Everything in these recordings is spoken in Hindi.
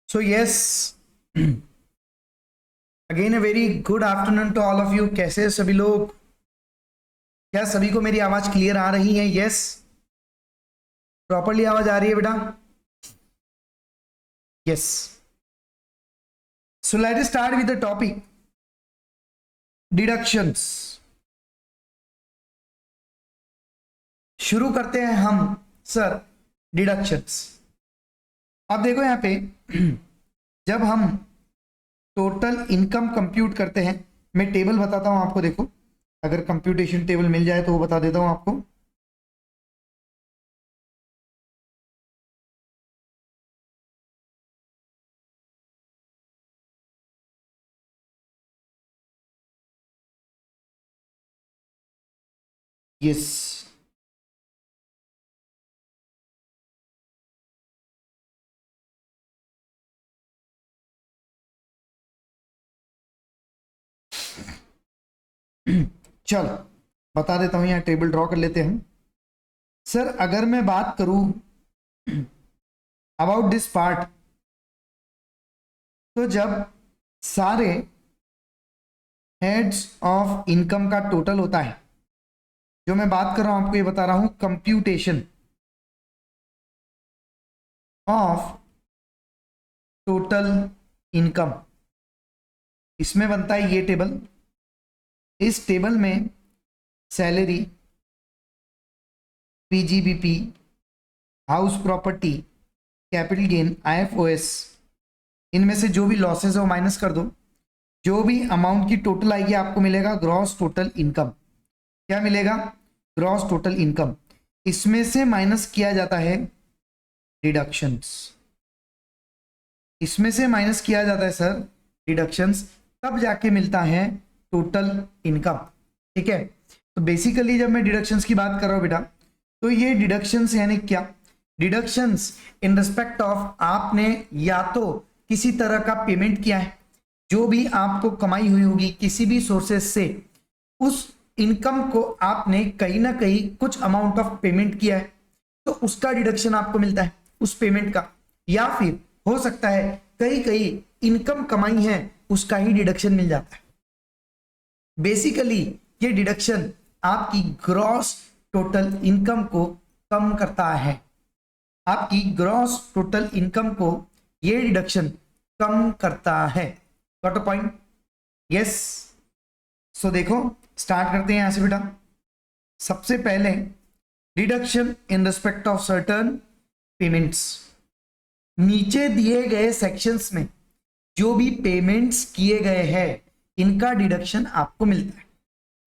So yes, again a very good afternoon to all of you. कैसे हैं सभी लोग? क्या सभी को मेरी आवाज क्लियर आ रही है? यस, प्रॉपरली आवाज आ रही है बेटा? Yes. So let us start with the topic deductions. शुरू करते हैं हम सर डिडक्शंस. अब देखो यहाँ पे जब हम टोटल इनकम कंप्यूट करते हैं, मैं टेबल बताता हूं आपको. देखो, अगर कंप्यूटेशन टेबल मिल जाए तो वो बता देता हूं आपको. यस, चलो बता देता हूं. यहाँ टेबल ड्रॉ कर लेते हैं. सर अगर मैं बात करूं अबाउट दिस पार्ट, तो जब सारे हेड्स ऑफ इनकम का टोटल होता है, जो मैं बात कर रहा हूं आपको ये बता रहा हूं, कंप्यूटेशन ऑफ टोटल इनकम, इसमें बनता है ये टेबल. इस टेबल में salary, PGBP, house property, capital gain, IFOS, इनमें से जो भी लॉसेस है वो माइनस कर दो. जो भी अमाउंट की टोटल आएगी आपको मिलेगा ग्रॉस टोटल इनकम. क्या मिलेगा? Gross total income. इसमें से माइनस किया जाता है डिडक्शंस. इसमें से माइनस किया जाता है सर डिडक्शंस, तब जाके मिलता है टोटल इनकम. ठीक है, तो बेसिकली जब मैं डिडक्शंस की बात कर रहा हूं बेटा, तो ये डिडक्शंस यानी क्या? डिडक्शंस इन रिस्पेक्ट ऑफ आपने या तो किसी तरह का पेमेंट किया है, जो भी आपको कमाई हुई होगी किसी भी सोर्सेस से, उस इनकम को आपने कहीं ना कहीं कुछ अमाउंट ऑफ पेमेंट किया है, तो उसका डिडक्शन आपको मिलता है उस पेमेंट का. या फिर हो सकता है कहीं कहीं इनकम कमाई है उसका ही डिडक्शन मिल जाता है. बेसिकली ये डिडक्शन आपकी ग्रॉस टोटल इनकम को कम करता है. आपकी ग्रॉस टोटल इनकम को ये डिडक्शन कम करता है. Got a point? यस. सो देखो, स्टार्ट करते हैं यहां से बेटा. सबसे पहले deduction in respect of certain payments. नीचे दिए गए सेक्शंस में जो भी पेमेंट्स किए गए हैं, इनका डिडक्शन आपको मिलता है.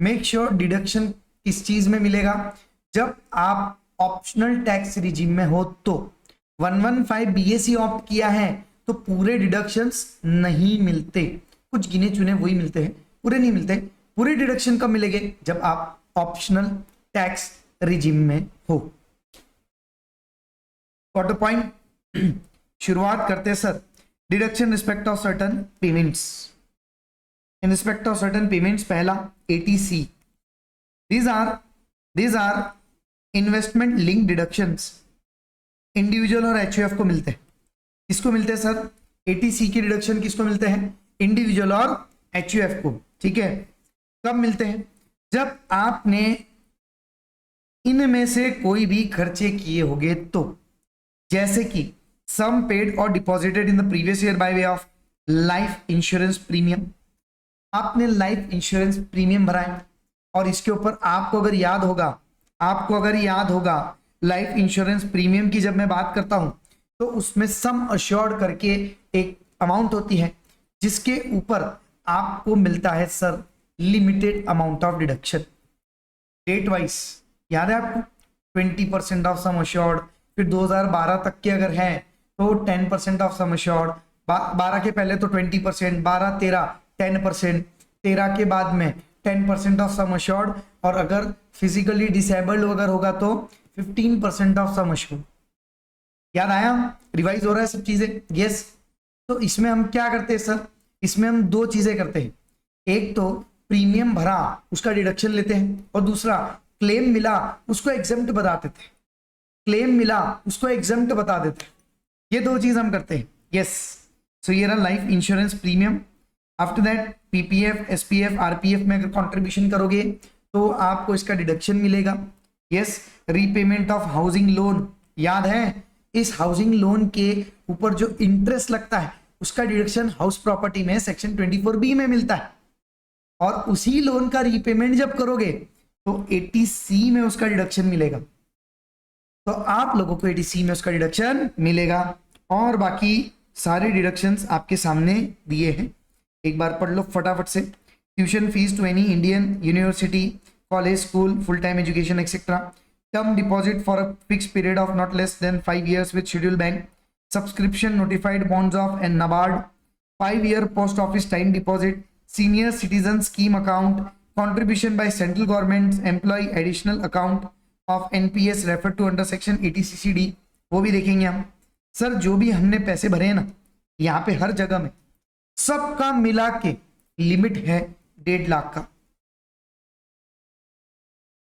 मेक श्योर डिडक्शन किस चीज में मिलेगा? जब आप ऑप्शनल टैक्स रिजीम में हो. तो 115 बीएसई ऑप्ट किया है तो पूरे डिडक्शंस नहीं मिलते, कुछ गिने चुने वही मिलते हैं, पूरे नहीं मिलते. पूरे डिडक्शन कब मिलेंगे? जब आप ऑप्शनल टैक्स रिजीम में हो. Got the point? शुरुआत करते हैं sir. Deduction respect of certain payments. In respect of certain payments, पहला eighty C. these are investment link deductions. Individual और एचयूएफ को मिलते हैं. किसको मिलते हैं सर? एटीसी के डिडक्शन किसको मिलते हैं? इंडिविजुअल और एचयूएफ को. ठीक है, कब मिलते हैं? जब आपने इनमें से कोई भी खर्चे किए होंगे तो, जैसे कि सम पेड और deposited in the previous year by way of life insurance premium. आपने लाइफ इंश्योरेंस प्रीमियम भरा है और इसके ऊपर आपको अगर याद होगा लाइफ इंश्योरेंस प्रीमियम की जब मैं बात करता हूं, तो उसमें सम अश्योर्ड करके एक अमाउंट होती है जिसके ऊपर आपको मिलता है sir limited amount of deduction. Date wise याद है आपको? 20% ऑफ सम अश्योर्ड. फिर 2012 तक के अगर है तो 10% ऑफ सम अश्योर्ड. 12 के पहले तो 20%, 12, 13 10%, 13 के बाद में 10% ऑफ सम अश्योर्ड, और अगर फिजिकली डिसेबल्ड अगर होगा तो 15% ऑफ सम अश्योर्ड. याद आया? रिवाइज हो रहा है सब चीजें? यस. तो इसमें हम क्या करते हैं सर? इसमें हम दो चीजें करते हैं. एक तो प्रीमियम भरा उसका डिडक्शन लेते हैं, और दूसरा क्लेम मिला उसको एग्जम्प्ट बता देते हैं. क्लेम मिला उसको एग्जम्प्ट बता देते हैं. ये दो चीज हम करते हैं. यस. सो ये रहा life insurance premium. After that PPF, SPF, RPF में अगर कंट्रीब्यूशन करोगे तो आपको इसका डिडक्शन मिलेगा। Yes, repayment of housing loan, याद है इस हाउसिंग लोन के ऊपर जो इंटरेस्ट लगता है उसका डिडक्शन हाउस प्रॉपर्टी में सेक्शन 24B में मिलता है, और उसी लोन का रीपेमेंट जब करोगे तो 80C में उसका डिडक्शन मिलेगा। तो आप लोगों को 80C में उसका डिडक्शन मिलेगा, और बाकी सारे डिडक्शंस आपके सामने दिए हैं, एक बार पढ़ लो फटाफट से। Tuition fees to any Indian university, college, school, full time education etcetera, term deposit for a fix period of not less than 5 years with scheduled bank, subscription notified bonds of and NABARD, 5-year post office time deposit, senior citizen scheme account, contribution by central government employee additional account of NPS referred to under section 80CCD, वो भी देखेंगे हम। सर जो भी हमने पैसे भरे हैं ना यहाँ पे हर जगह में, सबका मिला के लिमिट है 1.5 लाख का,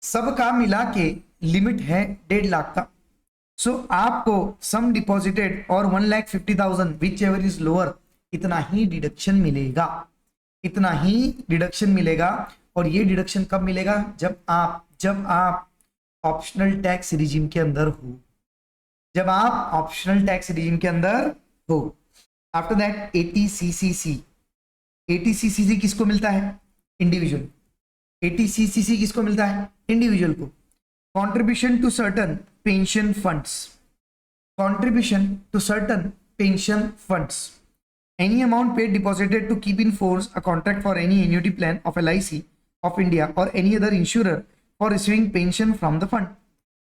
सबका मिला के लिमिट है 1.5 लाख का। सो आपको सम डिपॉजिटेड और 1,50,000 विच एवर इज लोअर, इतना ही डिडक्शन मिलेगा, इतना ही डिडक्शन मिलेगा। और ये डिडक्शन कब मिलेगा? जब आप ऑप्शनल टैक्स रिजीम के अंदर हो, जब आप ऑप्शनल टैक्स रिजीम के अंदर हो। आफ्टर दैट 80CCC, 80CCC किसको मिलता है? इंडिविजुअल। 80CCC किसको मिलता है? इंडिविजुअल को। Contribution to certain pension funds, contribution to certain pension funds, any amount paid deposited to keep in force a contract for any annuity plan of LIC of India or any other insurer for receiving pension from the fund।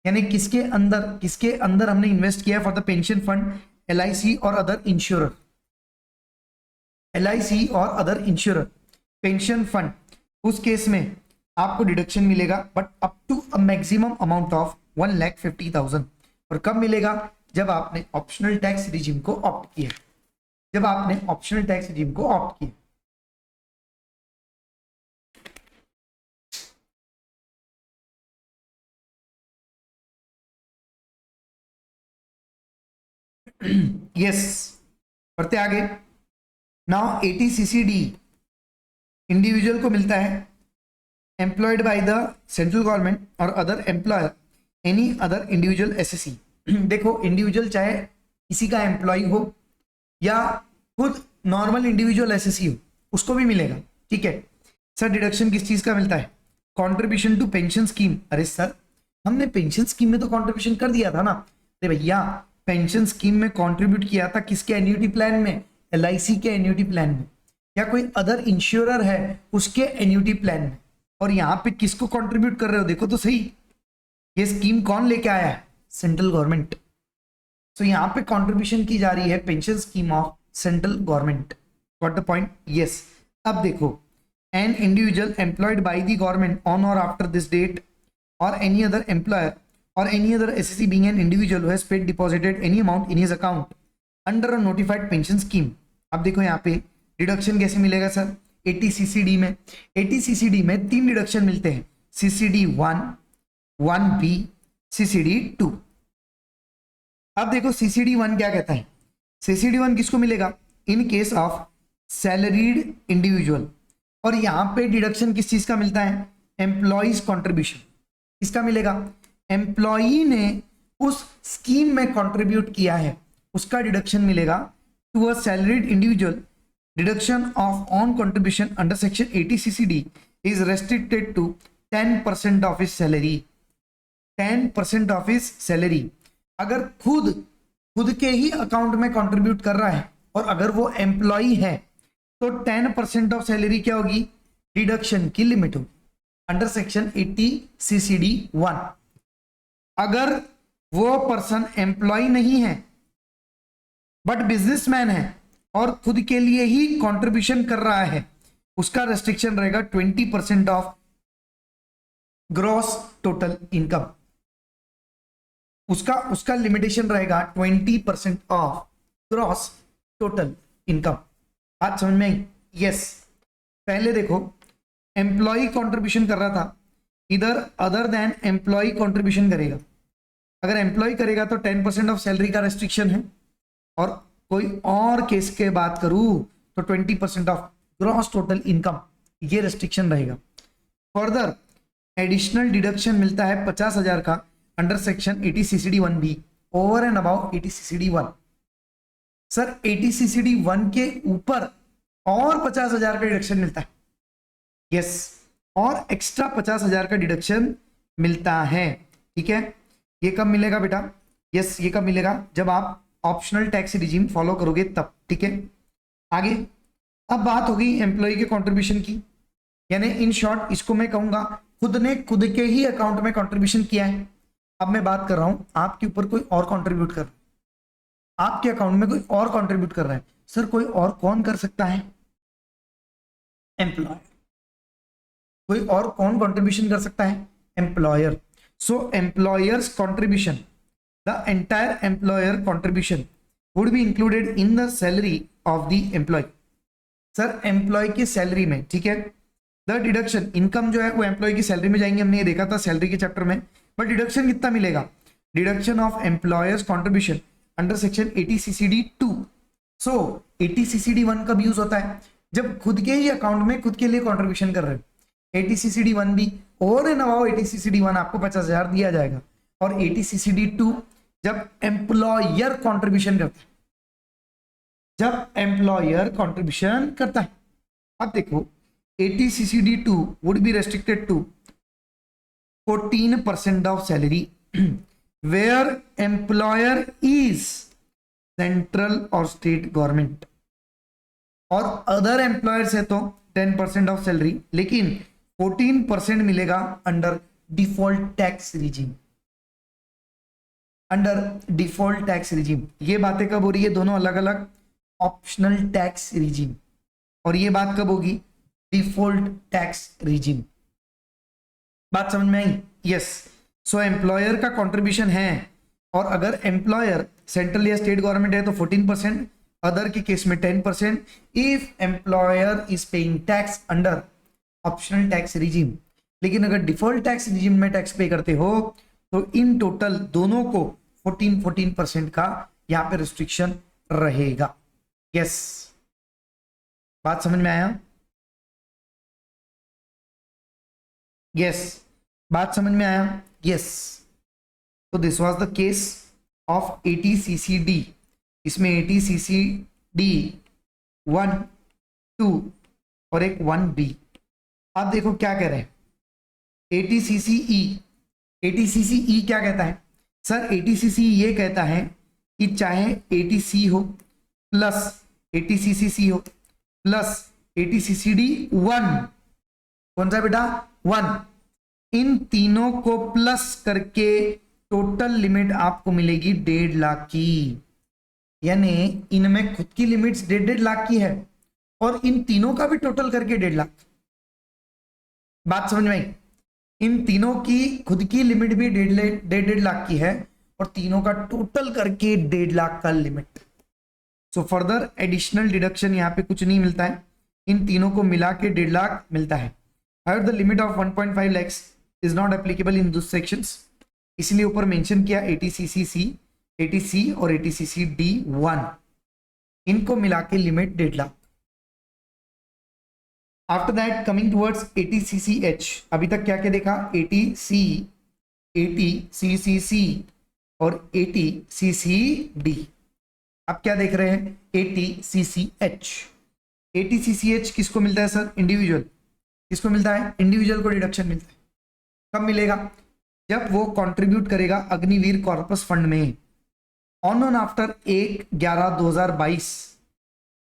यानी किसके अंदर हमने इन्वेस्ट किया for the pension fund? LIC और अदर इंश्योरर, LIC और अदर इंश्योरर पेंशन फंड, उस केस में आपको डिडक्शन मिलेगा, but up to a maximum amount of 1,50,000। और कब मिलेगा? जब आपने ऑप्शनल टैक्स रिजीम को ऑप्ट किया, जब आपने ऑप्शनल टैक्स रिजीम को ऑप्ट किया। यस, बढ़ते आगे। नाउ 80CCD इंडिविजुअल को मिलता है, employed by the central government और other employer any other individual SSC. देखो इंडिविजुअल चाहे किसी का एम्प्लॉय हो या खुद नॉर्मल इंडिविजुअल एसएससी हो, उसको भी मिलेगा। ठीक है सर, डिडक्शन किस चीज का मिलता है? Contribution to pension scheme. अरे सर हमने पेंशन स्कीम में तो कंट्रीब्यूशन कर दिया था ना। अरे भैया पेंशन स्कीम में कंट्रीब्यूट किया था किसके एन्युटी प्लान में? LIC के एन्युटी प्लान में, या कोई अदर इंश्योरर है उसके एन्युटी प्लान में। और यहाँ पे किसको कंट्रीब्यूट कर रहे हो? देखो तो सही, ये स्कीम कौन लेके आया है? Central government. सो यहाँ पे कंट्रीब्यूशन की जा रही है pension scheme of central government. Got the point? Yes. अब देखो, an individual employed by the government on और आफ्टर दिस डेट और any other employer or any other SSC being an individual who has paid deposited any amount in his account under a notified pension scheme। अब देखो यहाँ पे डिडक्शन कैसे मिलेगा सर? 80CCD में, 80CCD में 3 डिडक्शन मिलते हैं, CCD 1, 1B, CCD 2। अब देखो CCD 1 क्या कहता है? CCD 1 किसको मिलेगा? इन केस ऑफ सैलरीड इंडिविजुअल। और यहाँ पे डिडक्शन किस चीज का मिलता है? Employees contribution. किसका मिलेगा? एम्प्लॉई ने उस स्कीम में कंट्रीब्यूट किया है, उसका डिडक्शन मिलेगा। To a salaried individual, deduction of on contribution under section 80CCD is restricted to 10% of his salary. 10% of his salary. अगर खुद के ही अकाउंट में कंट्रीब्यूट कर रहा है और अगर वो एम्प्लॉई है तो 10% ऑफ सैलरी क्या होगी? डिडक्शन की लिमिट होगी अंडर सेक्शन 80CCD 1। अगर वो पर्सन एम्प्लॉय नहीं है बट बिजनेसमैन है और खुद के लिए ही कंट्रीब्यूशन कर रहा है, उसका रेस्ट्रिक्शन रहेगा 20% ऑफ ग्रॉस टोटल इनकम। उसका लिमिटेशन रहेगा 20% ऑफ ग्रॉस टोटल इनकम। बात समझ में आई? यस। पहले देखो एम्प्लॉय कंट्रीब्यूशन कर रहा था, इधर अदर देन एम्प्लॉय कंट्रीब्यूशन करेगा। अगर एम्प्लॉय करेगा तो 10% ऑफ सैलरी का रेस्ट्रिक्शन है, और कोई और केस के बात करूं तो 20% ऑफ ग्रॉस टोटल इनकम, ये रेस्ट्रिक्शन रहेगा। फर्दर एडिशनल डिडक्शन मिलता है 50,000 का under section 80 CCD 1B over and above 80 CCD 1। Sir 80 CCD 1 के ऊपर और 50,000 का डिडक्शन मिलता है। यस, और एक्स्ट्रा 50,000 का डिडक्शन मिलता है। ठीक है, ये कब मिलेगा बेटा? यस, ये कब मिलेगा? जब आप ऑप्शनल टैक्स रिजीम फॉलो करोगे तब। ठीक है, आगे अब बात होगी एम्प्लॉय के कंट्रीब्यूशन की, यानी इन शॉर्ट इसको मैं कहूंगा खुद ने खुद के ही अकाउंट में कंट्रीब्यूशन किया है। अब मैं बात कर रहा हूं आपके ऊपर कोई और कंट्रीब्यूट कर रहा है, आपके अकाउंट में कोई और कंट्रीब्यूट कर रहा है। सर कोई और कौन कर सकता है? एम्प्लॉयर। कोई और कौन कंट्रीब्यूशन कर सकता है? Employer. So employer's contribution, the entire employer contribution would be included in the salary of the employee. Sir employee की सैलरी में, ठीक है, द डिडक्शन इनकम जो है वो एम्प्लॉय की सैलरी में जाएंगे, हमने ये देखा था सैलरी के चैप्टर में। बट डिडक्शन कितना मिलेगा? Deduction of employers contribution under section 80 CCD 2। So 80 CCD 1 कब यूज होता है? जब खुद के ही अकाउंट में खुद के लिए कंट्रीब्यूशन कर रहे हैं। 80 CCD 1 भी और एंड अबाउ 80 CCD 1 आपको 50,000 दिया जाएगा, और 80 CCD 2 जब एम्प्लॉयर कंट्रीब्यूशन करता है, जब एम्प्लॉयर कंट्रीब्यूशन करता है। अब देखो 80 CCD 2 would be restricted to 14% of salary where employer is central और स्टेट गवर्नमेंट, और अदर एम्प्लॉयर्स है तो 10% ऑफ सैलरी, लेकिन 14% मिलेगा under default tax regime. Under default tax regime ये बातें कब हो रही है? दोनों अलग अलग ऑप्शनल टैक्स रिजीम, और ये बात कब होगी? Default tax regime. बात समझ में आई? यस। सो एम्प्लॉयर का कंट्रीब्यूशन है, और अगर एम्प्लॉयर सेंट्रल या स्टेट गवर्नमेंट है तो 14%, अदर के केस में 10%, if employer is paying tax under optional tax regime. लेकिन अगर डिफॉल्ट टैक्स रिजीम में टैक्स पे करते हो तो इन टोटल दोनों को 14% का यहां पे रिस्ट्रिक्शन रहेगा। यस, बात समझ में आया? यस, बात समझ में आया? यस। तो this was the case of 80 CCD। इसमें 80 CCD 1, 2 और एक 1B। अब देखो क्या कह रहे हैं 80 CCE। 80 CCE क्या कहता है? सर 80 CCE ये कहता है कि चाहे 80 C हो प्लस 80 CCC हो प्लस 80 CCD 1, कौन सा बेटा? 1, इन तीनों को प्लस करके टोटल लिमिट आपको मिलेगी 1.5 लाख की। यानी इनमें खुद की लिमिट्स 1.5 लाख की है, और इन तीनों का भी टोटल करके 1.5 लाख। बात समझ में आई? इन तीनों की खुद की लिमिट भी 1.5 लाख की है, और तीनों का टोटल करके 1.5 लाख का limit. So further additional deduction यहाँ पे कुछ नहीं मिलता है, इन तीनों को मिला के 1.5 लाख मिलता है। However, the limit of 1.5 lakhs is not applicable in those sections, इसलिए ऊपर मेंशन किया 80 CCC, 80 C और 80 CCD 1, इनको मिला के limit 1.5 lakh. After that coming towards 80 CCH, अभी तक क्या क्या देखा? 80 C, 80 CCC और 80 CCD। अब क्या देख रहे हैं? 80 CCH। 80 CCH किसको मिलता है सर? इंडिविजुअल। किसको मिलता है? इंडिविजुअल को डिडक्शन मिलता है। कब मिलेगा? जब वो कंट्रीब्यूट करेगा अग्निवीर कॉर्पस फंड में ऑन आफ्टर 1/11/2022।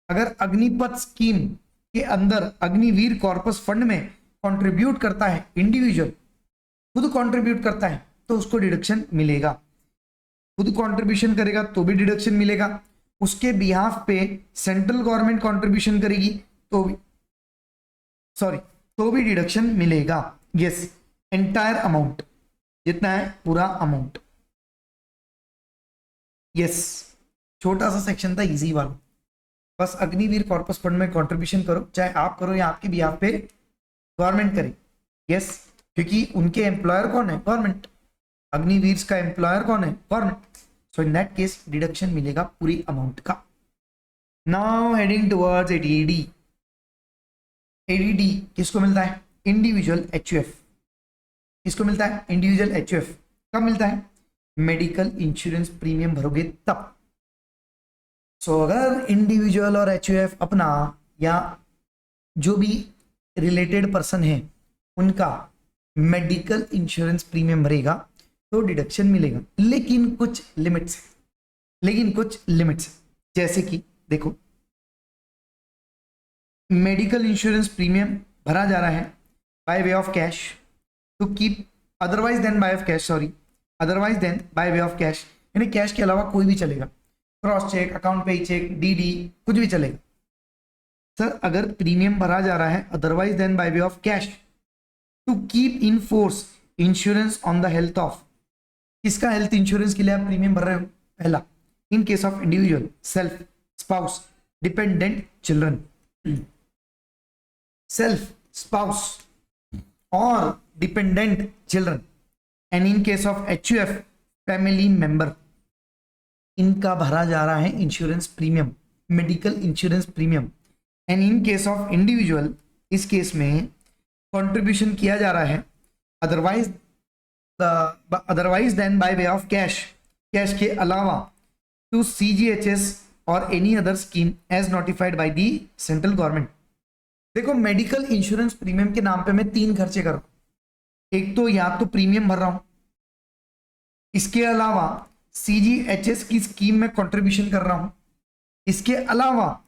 अगर अग्निपथ स्कीम के अंदर अग्निवीर कॉर्पस फंड में कंट्रीब्यूट करता है इंडिविजुअल, खुद कंट्रीब्यूट करता है तो उसको डिडक्शन मिलेगा। खुद कंट्रीब्यूशन करेगा तो भी डिडक्शन मिलेगा, उसके बिहाफ पे सेंट्रल गवर्नमेंट कंट्रीब्यूशन करेगी तो भी तो भी डिडक्शन मिलेगा। यस, एंटायर अमाउंट जितना है पूरा अमाउंट। यस, छोटा सा सेक्शन था इजी वाला, बस अग्निवीर कॉर्पस फंड में कंट्रीब्यूशन करो, चाहे आप करो या आपके बिहाफ पे गवर्नमेंट करे। यस, क्योंकि उनके एम्प्लॉयर कौन है? गवर्नमेंट। अग्निवीर का एम्प्लॉयर कौन है? Government. So in that case deduction मिलेगा पूरी अमाउंट का। Now heading towards ADD. ADD किसको मिलता है? Individual HUF. किसको मिलता है? Individual HUF. कब मिलता है? मेडिकल इंश्योरेंस प्रीमियम भरोगे तब। सो अगर इंडिविजुअल और एचयूएफ अपना या जो भी रिलेटेड पर्सन है उनका मेडिकल इंश्योरेंस प्रीमियम भरेगा तो डिडक्शन मिलेगा, लेकिन कुछ लिमिट्स है। लेकिन कुछ लिमिट्स जैसे कि देखो, मेडिकल इंश्योरेंस प्रीमियम भरा जा रहा है by way of cash to keep, otherwise than by of cash, sorry, otherwise than by way of cash, यानी कैश के अलावा कोई भी चलेगा, cross cheque, account payee cheque, DD, कुछ भी चलेगा। सर अगर प्रीमियम भरा जा रहा है otherwise than by way of cash to keep in force insurance on the health of, किसका हेल्थ इंश्योरेंस के लिए आप प्रीमियम भर रहे हो? पहला, in case of individual, self, spouse, dependent children, self, spouse और dependent children, and in case of HUF family member, इनका भरा जा रहा है insurance premium, medical insurance premium. And in case of individual, इस केस में कंट्रीब्यूशन किया जा रहा है otherwise than by way of cash, cash के अलावा, टू सीजीएचएस और any other scheme as notified by the central government. देखो मेडिकल इंश्योरेंस प्रीमियम के नाम पे मैं 3 खर्चे कर रहा हूं। एक तो या तो प्रीमियम भर रहा हूं, इसके अलावा सीजीएचएस की स्कीम में कंट्रीब्यूशन कर रहा हूं, इसके अलावा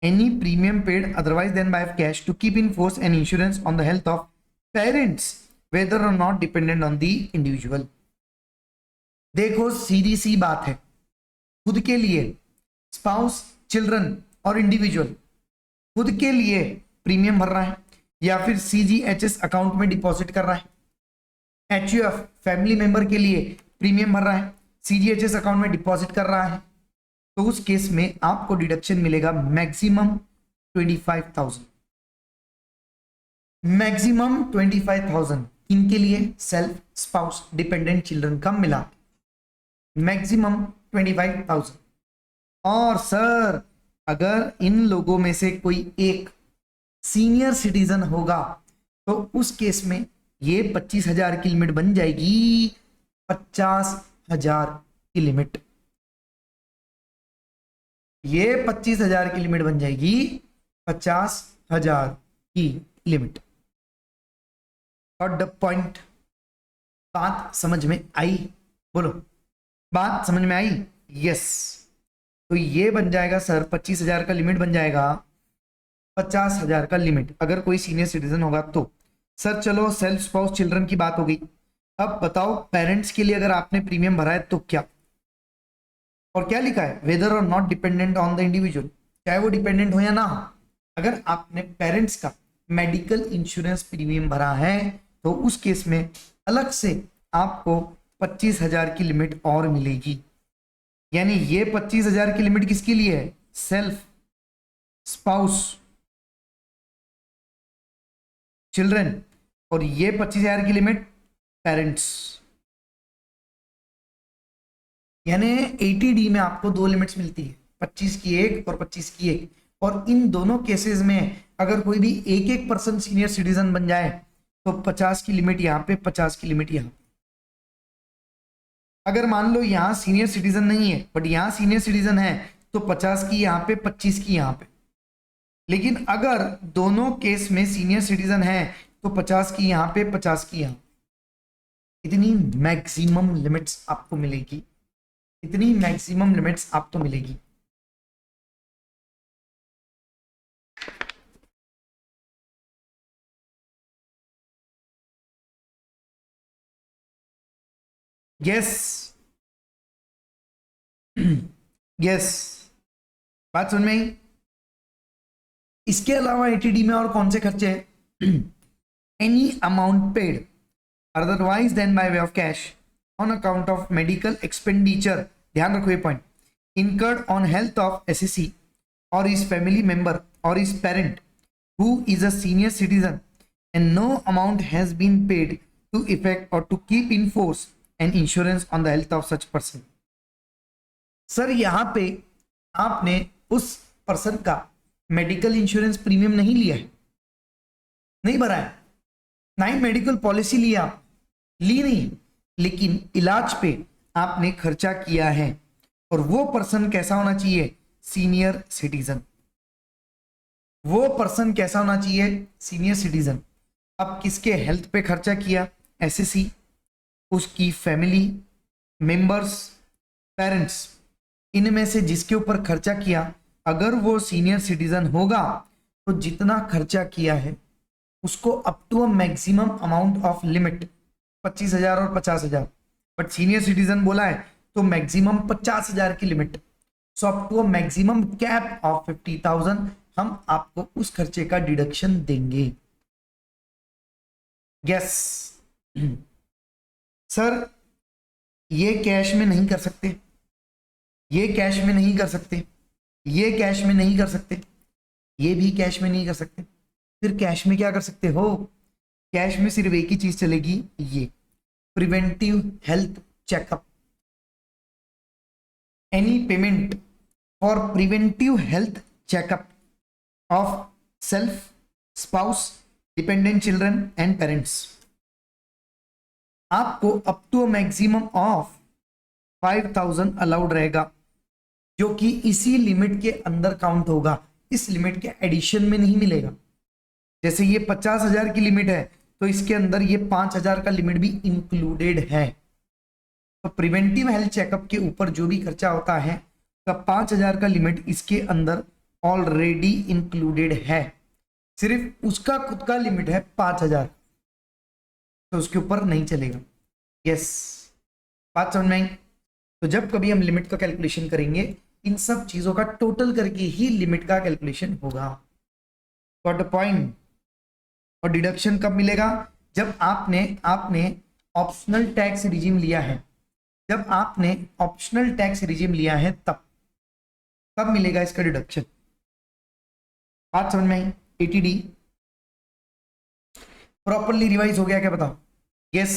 any premium paid otherwise than by cash to keep in force an insurance on the health of parents whether or not dependent on the individual. देखो सीधी सी बात है, खुद के लिए, स्पाउस, चिल्ड्रन और इंडिविजुअल खुद के लिए प्रीमियम भर रहा है या फिर सीजीएचएस अकाउंट में डिपॉजिट कर रहा है, एचयूएफ फैमिली मेंबर के लिए प्रीमियम भर रहा है, सीजीएचएस अकाउंट में डिपॉजिट कर रहा है, तो उस केस में आपको डिडक्शन मिलेगा मैक्सिमम 25,000, मैक्सिमम 25,000। इनके लिए सेल्फ, स्पाउस, डिपेंडेंट चिल्ड्रन कम मिला मैक्सिमम 25,000। और सर अगर इन लोगों में से कोई एक सीनियर सिटीजन होगा तो उस केस में ये 25,000 की लिमिट बन जाएगी 50,000 की लिमिट, ये 25,000 की लिमिट बन जाएगी 50,000 की लिमिट। और द पॉइंट, बात समझ में आई? बोलो, बात समझ में आई? यस। तो ये बन जाएगा सर 25,000 का लिमिट बन जाएगा 50,000 का लिमिट अगर कोई सीनियर सिटीजन होगा तो। सर चलो सेल्फ, स्पाउस, चिल्ड्रन की बात हो गई, अब बताओ पेरेंट्स के लिए अगर आपने प्रीमियम भरा है तो क्या, और क्या लिखा है? Weather or not dependent on the individual, चाहे वो डिपेंडेंट हो या ना हो। अगर आपने पेरेंट्स का मेडिकल इंश्योरेंस प्रीमियम भरा है तो उस केस में अलग से आपको 25,000 की लिमिट और मिलेगी। यानी ये 25,000 की लिमिट किसके लिए है? सेल्फ, स्पाउस, चिल्ड्रन, और ये 25,000 की लिमिट पेरेंट्स। यानी 80D में आपको 2 लिमिट्स मिलती है, 25 की एक और 25 की एक। और इन दोनों केसेस में अगर कोई भी एक एक पर्सन सीनियर सिटीजन बन जाए तो 50 की लिमिट यहाँ पे, 50 की लिमिट यहाँ। अगर मान लो यहाँ सीनियर सिटीजन नहीं है बट यहाँ सीनियर सिटीजन है तो 50 की यहाँ पे, 25 की यहाँ पे। लेकिन अगर दोनों केस में सीनियर सिटीजन है तो 50 की यहाँ पे, 50 की यहाँ। इतनी मैक्सिमम लिमिट्स आपको मिलेगी, इतनी मैक्सिमम लिमिट्स आपको मिलेगी। यस यस, बात समझ में आई? इसके अलावा 80D में और कौन से खर्चे हैं? Any amount paid otherwise than by way of cash on account of medical expenditure, ध्यान रखो ये point, incurred on health of SSC or his family member or his parent who is a senior citizen and no amount has been paid to effect or to keep in force an insurance on the health of such person। Sir यहाँ पे आपने उस पर्सन का मेडिकल इंश्योरेंस प्रीमियम नहीं लिया है, नहीं भरा है, ना ही मेडिकल पॉलिसी लिया, ली नहीं, लेकिन इलाज पे आपने खर्चा किया है, और वो पर्सन कैसा होना चाहिए? Senior citizen. वो पर्सन कैसा होना चाहिए? Senior citizen. अब किसके हेल्थ पे खर्चा किया? एसएससी, उसकी फैमिली मेंबर्स, पेरेंट्स, इनमें से जिसके ऊपर खर्चा किया, अगर वो सीनियर सिटीजन होगा तो जितना खर्चा किया है उसको up to a maximum amount of limit 25,000 और 50,000, बट सीनियर सिटीजन बोला है तो मैक्सिमम 50,000 की limit, so up to a maximum cap of 50,000 हम आपको उस खर्चे का डिडक्शन देंगे। यस सर, ये कैश में नहीं कर सकते, ये कैश में नहीं कर सकते, ये कैश में नहीं कर सकते, ये भी कैश में नहीं कर सकते, फिर कैश में क्या कर सकते हो? कैश में सिर्फ एक ही चीज चलेगी, ये preventive health checkup. Any payment for preventive health checkup of self, spouse, dependent children and parents, आपको up to maximum of 5,000 allowed रहेगा, जो कि इसी लिमिट के अंदर काउंट होगा, इस लिमिट के एडिशन में नहीं मिलेगा। जैसे ये 50,000 की लिमिट है तो इसके अंदर ये 5,000 का लिमिट भी इंक्लूडेड है। तो प्रिवेंटिव हेल्थ चेकअप के ऊपर जो भी खर्चा होता है तो 5,000 का लिमिट इसके अंदर ऑलरेडी इंक्लूडेड है, सिर्फ उसका खुद का लिमिट है 5,000, तो उसके ऊपर नहीं चलेगा। यस, बात समझ में आई? तो जब कभी हम लिमिट का कैलकुलेशन करेंगे, इन सब चीजों का टोटल करके ही लिमिट का कैलकुलेशन होगा। Got the point? और डिडक्शन कब मिलेगा? जब आपने ऑप्शनल टैक्स रिजीम लिया है, जब आपने ऑप्शनल टैक्स रिजीम लिया है तब मिलेगा इसका डिडक्शन। बात समझ में आई? एटीडी प्रॉपरली रिवाइज हो गया क्या बताओ? यस,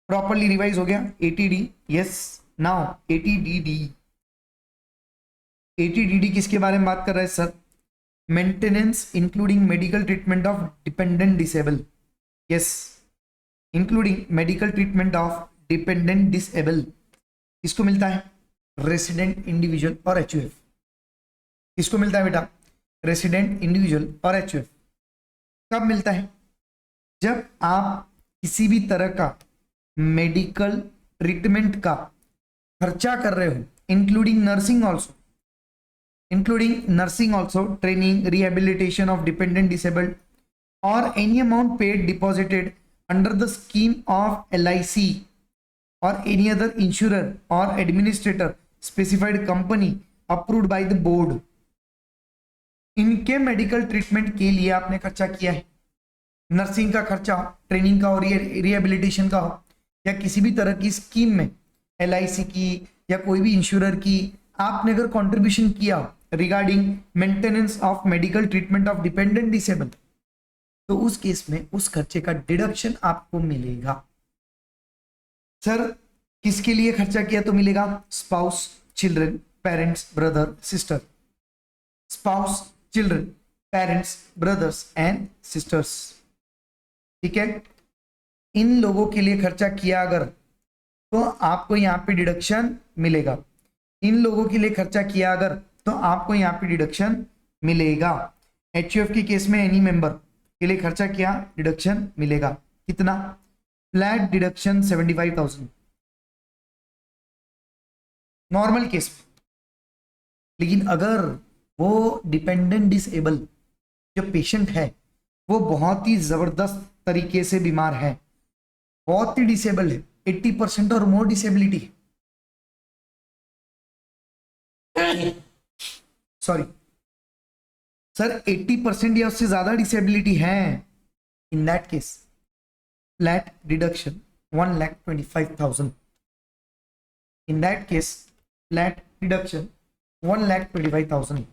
प्रॉपरली रिवाइज हो गया एटीडी। यस, नाउ एटीडीडी, एटीडीडी किसके बारे में बात कर रहा है sir? Maintenance including medical treatment of dependent disable. Yes, including medical treatment of dependent disable किसको मिलता है? रेसिडेंट इंडिविजुअल और एचयूएफ। किसको मिलता है बेटा? रेसिडेंट इंडिविजुअल और एचयूएफ। कब मिलता है? जब आप किसी भी तरह का मेडिकल ट्रीटमेंट का खर्चा कर रहे हो, including nursing also, training, rehabilitation of dependent disabled, और any amount paid deposited under the scheme of LIC or any other insurer or administrator specified company approved by the board, इनके मेडिकल ट्रीटमेंट के लिए आपने खर्चा किया है। नर्सिंग का खर्चा, ट्रेनिंग का और रिहेबिलिटेशन का हो, या किसी भी तरह की स्कीम में LIC की या कोई भी इंश्योरर की आपने अगर कंट्रीब्यूशन किया regarding maintenance of medical treatment of dependent disable, तो उस केस में उस खर्चे का डिडक्शन आपको मिलेगा। सर, किसके लिए खर्चा किया तो मिलेगा? Spouse, children, parents, brother, sister. Spouse, children, parents, brothers and sisters, ठीक है। इन लोगों के लिए खर्चा किया अगर, तो आपको यहाँ पे डिडक्शन मिलेगा। इन लोगों के लिए खर्चा किया अगर, तो आपको यहाँ पे डिडक्शन मिलेगा। एचयूएफ के केस में एनी मेंबर के लिए खर्चा किया, डिडक्शन मिलेगा। कितना? फ्लैट डिडक्शन 75,000 नॉर्मल केस में। लेकिन अगर वो डिपेंडेंट डिसेबल जो पेशेंट है वो बहुत ही जबरदस्त तरीके से बीमार है, बहुत ही डिसेबल है, 80% और मोर डिसेबिलिटी, सॉरी सर 80% या उससे ज्यादा डिसेबिलिटी है, in that case flat deduction 1,25,000। In that case flat deduction 1,25,000।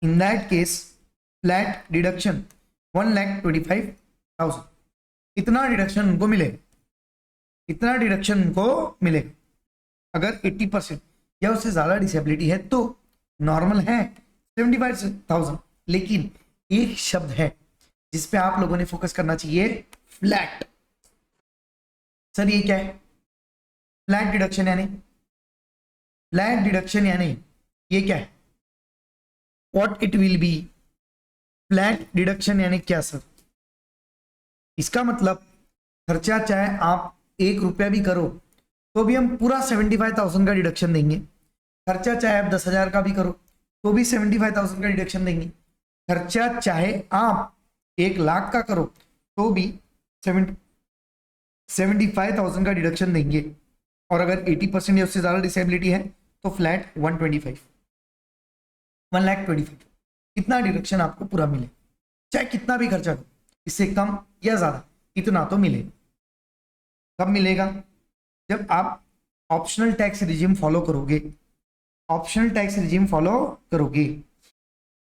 In that case, flat deduction 1,25,000. इतना डिडक्शन उनको मिलेगा, इतना डिडक्शन उनको मिलेगा। अगर 80% या उससे ज्यादा डिसेबिलिटी है तो नॉर्मल है 75,000। लेकिन एक शब्द है जिसपे आप लोगों ने फोकस करना चाहिए, फ्लैट। सर ये क्या है? फ्लैट डिडक्शन यानी, फ्लैट डिडक्शन यानी ये क्या है? What it will be? Flat deduction यानी क्या सर? इसका मतलब खर्चा चाहे आप 1 रुपया भी करो तो भी हम पूरा 75,000 का डिडक्शन देंगे। खर्चा चाहे आप 10,000 का भी करो तो भी 75,000 का डिडक्शन देंगे। खर्चा चाहे आप 1 लाख का करो तो भी 75,000 का डिडक्शन देंगे। और अगर 80% या उससे ज्यादा डिसेबिलिटी है तो फ्लैट 125, 1,25,000। इतना डिडक्शन आपको पूरा मिले, चाहे कितना भी खर्चा करो, इससे कम या ज्यादा इतना तो मिले। कब मिलेगा? जब आप ऑप्शनल टैक्स रिजिम फॉलो करोगे, ऑप्शनल टैक्स रिजिम फॉलो करोगे।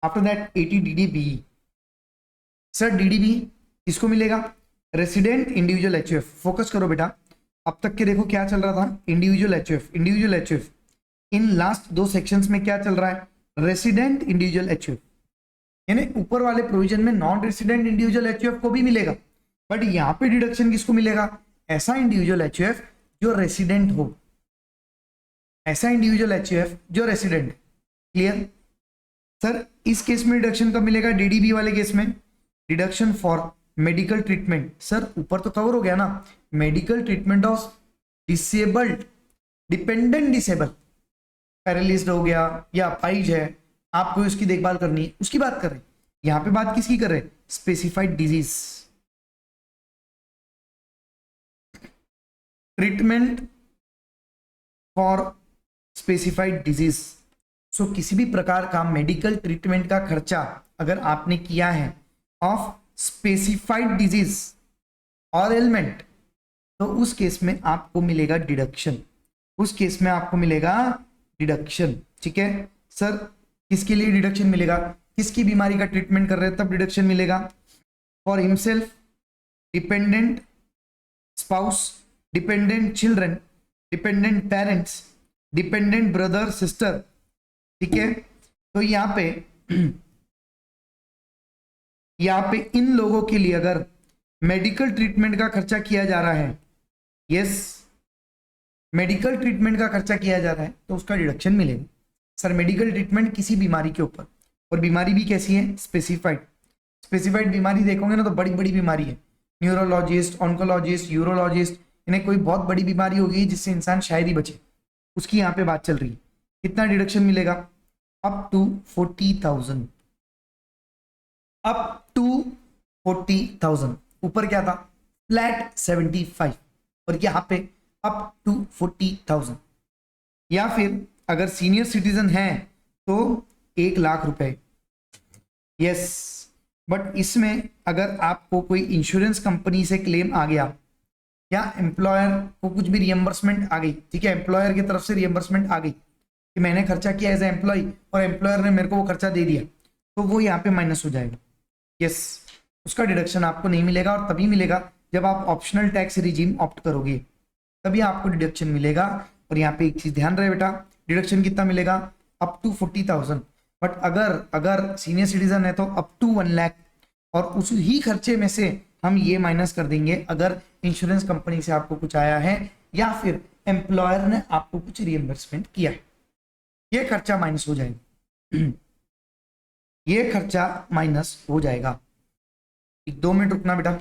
After that 80 DDB. Sir DDB किसको मिलेगा? Resident individual HUF. फोकस करो बेटा, अब तक के देखो क्या चल रहा था, individual HUF, individual HUF. In last 2 sections में क्या चल रहा है? Resident individual HUF. यानी ऊपर वाले प्रोविजन में नॉन रेसिडेंट इंडिविजुअल एचयूएफ को भी मिलेगा, बट यहां पे डिडक्शन किसको मिलेगा? ऐसा इंडिविजुअल एचयूएफ जो रेसिडेंट हो, ऐसा इंडिविजुअल एचयूएफ जो रेसिडेंट। क्लियर? सर इस केस में डिडक्शन कब मिलेगा? डीडीबी वाले केस में deduction for medical treatment. Sir ऊपर तो कवर हो गया ना, medical treatment of disabled, dependent disabled, paralysed हो गया या अपाइज है, आपको उसकी देखभाल करनी है, उसकी बात कर रहे हैं। यहां पे बात किसकी कर रहे हैं? Specified disease, treatment for specified disease. So किसी भी प्रकार का मेडिकल ट्रीटमेंट का खर्चा अगर आपने किया है ऑफ स्पेसिफाइड डिजीज और एलिमेंट, तो उस केस में आपको मिलेगा डिडक्शन, उस केस में आपको मिलेगा डिडक्शन। ठीक है सर, किसके लिए डिडक्शन मिलेगा? किसकी बीमारी का ट्रीटमेंट कर रहे हैं तब डिडक्शन मिलेगा? For himself, dependent spouse, dependent children, dependent parents, dependent brother sister. ठीक है, तो यहां पे इन लोगों के लिए अगर मेडिकल ट्रीटमेंट का खर्चा किया जा रहा है, यस, मेडिकल ट्रीटमेंट का खर्चा किया जा रहा है तो उसका डिडक्शन मिलेगा। सर मेडिकल ट्रीटमेंट किसी बीमारी के ऊपर, और बीमारी भी कैसी है? स्पेसिफाइड। स्पेसिफाइड बीमारी देखोगे ना तो बड़ी बड़ी बीमारी है, न्यूरोलॉजिस्ट, ऑन्कोलॉजिस्ट, यूरोलॉजिस्ट, इन्हें कोई बहुत बड़ी बीमारी होगी जिससे इंसान शायद ही बचे, उसकी यहाँ पे बात चल रही है। कितना डिडक्शन मिलेगा? Up to 40,000, up to 40,000। ऊपर क्या था? फ्लैट 75, और यहाँ पे अप टू 40,000। या फिर अगर सीनियर सिटीजन है तो 1 लाख रुपए, यस। बट इसमें अगर आपको कोई इंश्योरेंस कंपनी से क्लेम आ गया या एम्प्लॉयर को कुछ भी रियम्बर्समेंट आ गई, ठीक है, एम्प्लॉयर की तरफ से रियम्बर्समेंट आ गई कि मैंने खर्चा किया एज ए एम्प्लॉय और एम्प्लॉयर ने मेरे को वो खर्चा दे दिया, तो वो यहाँ पे माइनस हो जाएगा। यस, उसका डिडक्शन आपको नहीं मिलेगा, और तभी मिलेगा जब आप ऑप्शनल टैक्स रिजीम ऑप्ट करोगे, तभी आपको डिडक्शन मिलेगा। और यहाँ पे एक चीज ध्यान रहे बेटा, डिडक्शन कितना मिलेगा? Up to 40,000। बट अगर अगर सीनियर सिटीजन है तो अप टू 1 लाख, और उस ही खर्चे में से हम ये माइनस कर देंगे अगर इंश्योरेंस कंपनी से आपको कुछ आया है या फिर एम्प्लॉयर ने आपको कुछ रियम्बर्समेंट किया है, ये खर्चा माइनस हो जाएगा। ये खर्चा माइनस हो जाएगा। 1-2 मिनट रुकना बेटा।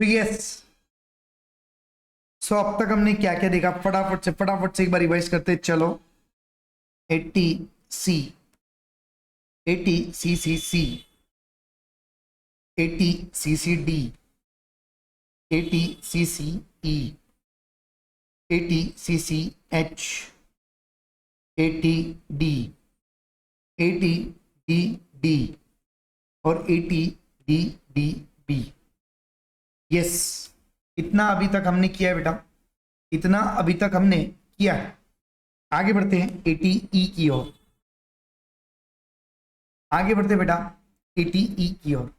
तो यस, सो अब तक हमने क्या क्या देखा, फटाफट से एक बार रिवाइज करते चलो। 80C, 80CCC, 80CCD, 80CCE, 80CCH, 80D, 80DD और 80DDB। यस, इतना अभी तक हमने किया है बेटा, इतना अभी तक हमने किया है। आगे बढ़ते हैं 80E की ओर, आगे बढ़ते बेटा 80E की ओर।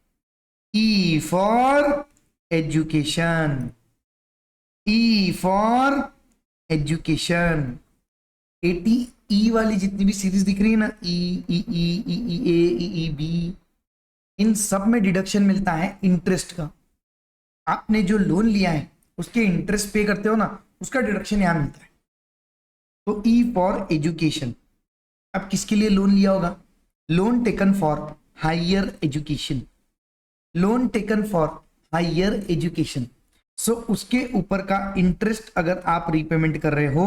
E for education, E for education. 80E वाली जितनी भी सीरीज दिख रही है ना, ई ई ई ई ई ए ई ई बी, इन सब में डिडक्शन मिलता है इंटरेस्ट का। आपने जो लोन लिया है उसके इंटरेस्ट पे करते हो ना, उसका डिडक्शन यहां मिलता है। तो ई फॉर एजुकेशन, अब किसके लिए लोन लिया होगा? Loan taken for higher education, loan taken for higher education. So उसके ऊपर का इंटरेस्ट अगर आप रीपेमेंट कर रहे हो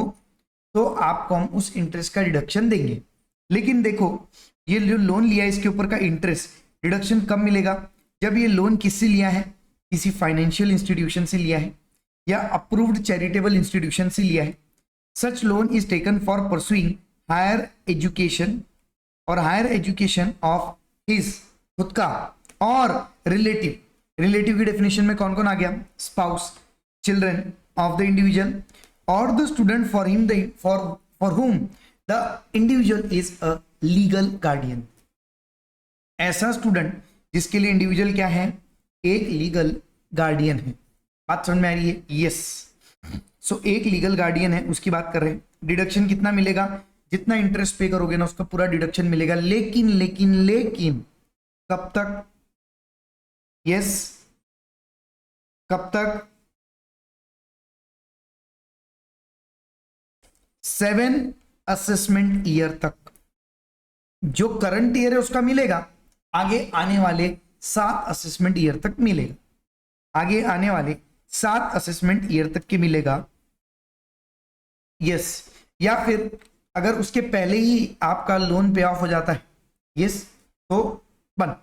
तो आपको हम उस इंटरेस्ट का डिडक्शन देंगे। लेकिन देखो, ये जो लोन लिया है इसके ऊपर का इंटरेस्ट डिडक्शन कब मिलेगा? जब ये लोन किससे लिया है? किसी फाइनेंशियल इंस्टीट्यूशन से लिया है या अप्रूव्ड चैरिटेबल इंस्टीट्यूशन से लिया है। Such loan is taken for pursuing higher education और हायर एजुकेशन ऑफ हिज, खुद का और रिलेटिव। रिलेटिव की डेफिनेशन में कौन कौन आ गया? Spouse, children of the individual और the student for him for whom the individual is a legal guardian. ऐसा स्टूडेंट जिसके लिए इंडिविजुअल क्या है? एक लीगल गार्डियन है। बात समझ में आ रही है? यस। सो एक लीगल गार्डियन है, उसकी बात कर रहे हैं। डिडक्शन कितना मिलेगा? जितना इंटरेस्ट पे करोगे ना उसका पूरा डिडक्शन मिलेगा। लेकिन लेकिन लेकिन कब तक? यस, कब तक? 7 असेसमेंट ईयर तक। जो करंट ईयर है उसका मिलेगा, आगे आने वाले 7 असेसमेंट ईयर तक मिलेगा, आगे आने वाले 7 असेसमेंट ईयर तक के मिलेगा। यस, या फिर अगर उसके पहले ही आपका लोन पे ऑफ हो जाता है, यस, तो बन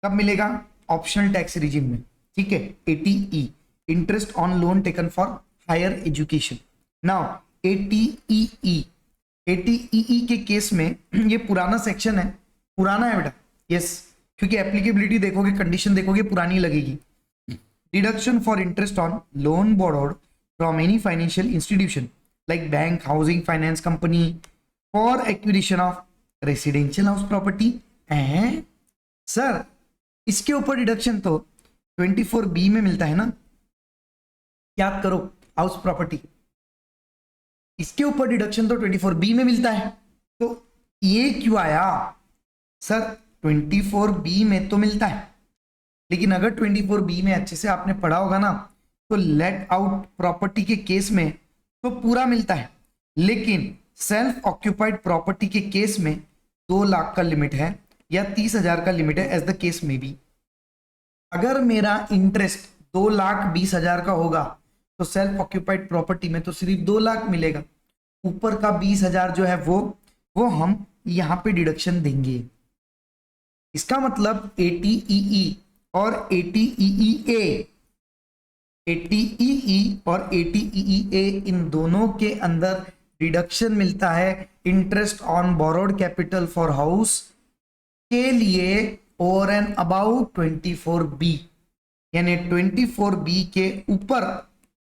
कब मिलेगा? ऑप्शनल टैक्स रिजिम में, ठीक है। 80E, interest on loan taken for higher education. Now 80EE, 80EE के केस में ये पुराना सेक्शन है, पुराना है बेटा, यस, क्योंकि एप्लीकेबिलिटी देखोगे, कंडीशन देखोगे, पुरानी लगेगी। Deduction for interest on loan borrowed from any financial institution like bank, housing finance company for acquisition of residential house property. Sir, इसके ऊपर डिडक्शन तो 24B में मिलता है ना, याद करो, हाउस प्रॉपर्टी, इसके ऊपर डिडक्शन तो 24B में मिलता है। तो ये क्यों आया? सर 24B में तो मिलता है, लेकिन अगर 24B में अच्छे से आपने पढ़ा होगा ना तो लेट आउट प्रॉपर्टी के केस में तो पूरा मिलता है, लेकिन सेल्फ ऑक्यूपाइड प्रॉपर्टी के केस में 2 लाख का लिमिट है या 30,000 का लिमिट है, एज द केस में भी। अगर मेरा इंटरेस्ट 2,20,000 का होगा तो सेल्फ ऑक्यूपाइड प्रॉपर्टी में तो सिर्फ 2 लाख मिलेगा, ऊपर का 20,000 जो है वो हम यहां पे डिडक्शन देंगे। इसका मतलब 80EE और 80EEA, 80EE और 80EEA इन दोनों के अंदर डिडक्शन मिलता है interest on borrowed capital for house के लिए ओवर एंड अबाउट 24B, यानी 24B के ऊपर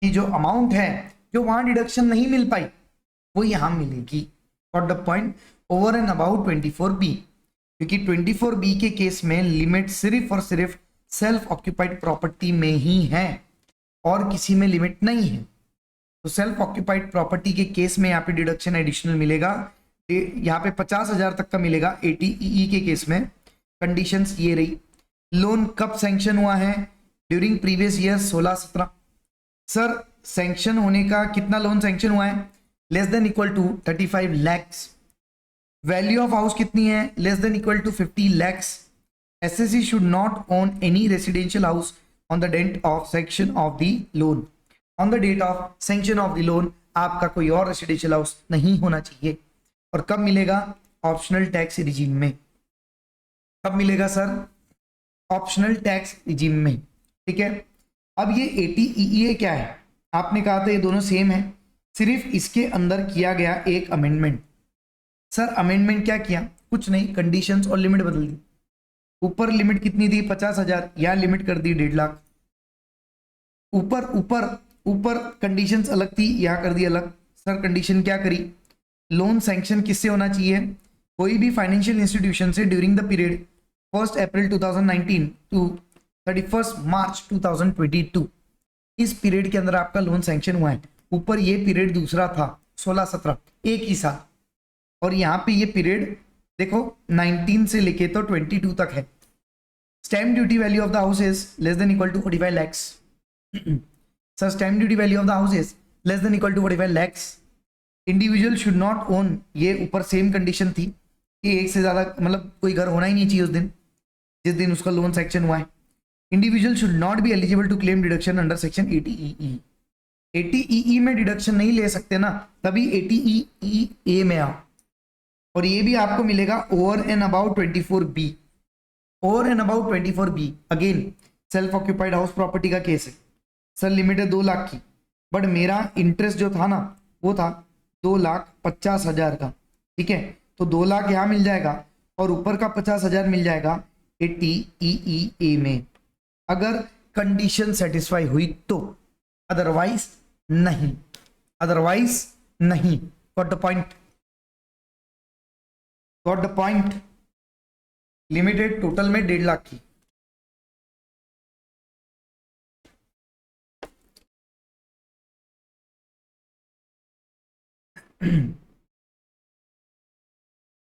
की जो अमाउंट है जो वहां डिडक्शन नहीं मिल पाई वो यहां मिलेगी। Got the point? Over and about 24B, क्योंकि 24B के केस में लिमिट सिर्फ और सिर्फ सेल्फ ऑक्यूपाइड प्रॉपर्टी में ही है और किसी में लिमिट नहीं है। तो सेल्फ ऑक्यूपाइड प्रॉपर्टी के केस में यहाँ पे डिडक्शन एडिशनल मिलेगा, यहाँ पे 50,000 तक का मिलेगा 80EE के केस में। कंडीशंस ये रही। लोन कब सैंक्शन हुआ है? During previous year 16-17। Sir sanction होने का कितना लोन सैंक्शन हुआ है? Less than equal to 35 lakhs. Value of house कितनी है? Less than equal to 50 lakhs. Assessee should not own any residential house on the date of sanction of the loan. On the date of sanction of the loan आपका कोई और रेसिडेंशियल हाउस नहीं होना चाहिए। और कब मिलेगा? ऑप्शनल टैक्स रिजीम में। कब मिलेगा सर? ऑप्शनल टैक्स रिजीम में। ठीक है, अब ये ATEEA क्या है? आपने कहा था ये दोनों सेम है, सिर्फ इसके अंदर किया गया एक अमेंडमेंट। सर अमेंडमेंट क्या किया? कुछ नहीं, कंडीशंस और लिमिट बदल दी। ऊपर लिमिट कितनी थी? 50,000, यहाँ लिमिट कर दी 1.5 लाख। ऊपर ऊपर ऊपर कंडीशंस अलग थी, यहाँ कर दी अलग। सर कंडीशन क्या करी? लोन सैंक्शन किससे होना चाहिए? कोई भी फाइनेंशियल इंस्टीट्यूशन से during the period 1 April 2019 to 31 March 2022, इस पीरियड के अंदर आपका लोन सैंक्शन हुआ है। ऊपर ये पीरियड दूसरा था 16-17, एक ही साल। और यहाँ पे ये पीरियड देखो 19 से लेके तो 22 तक है। Stamp duty value of the house is less than equal to 45 lakhs. Sir stamp duty value of the house is less than equal to 45 lakhs. Individual should not own, ये ऊपर सेम कंडीशन थी कि एक से ज्यादा मतलब कोई घर होना ही नहीं चाहिए उस दिन जिस दिन उसका लोन सैंक्शन हुआ है। Individual should not be eligible to claim deduction under section 80EE। 80EE में डिडक्शन नहीं ले सकते ना, तभी 80EA में आओ। और ये भी आपको मिलेगा over and about 24B। Over and about 24B again self occupied house property का केस है। सर लिमिट है 2 लाख की, बट मेरा इंटरेस्ट जो था ना वो था 2,50,000 का। ठीक है, तो 2 लाख यहाँ मिल जाएगा और ऊपर का 50,000 मिल जाएगा 80EA में, अगर कंडीशन सेटिस्फाई हुई तो। अदरवाइज नहीं, अदरवाइज नहीं। Got the point? Got the point? Limited total में 1.5 लाख की।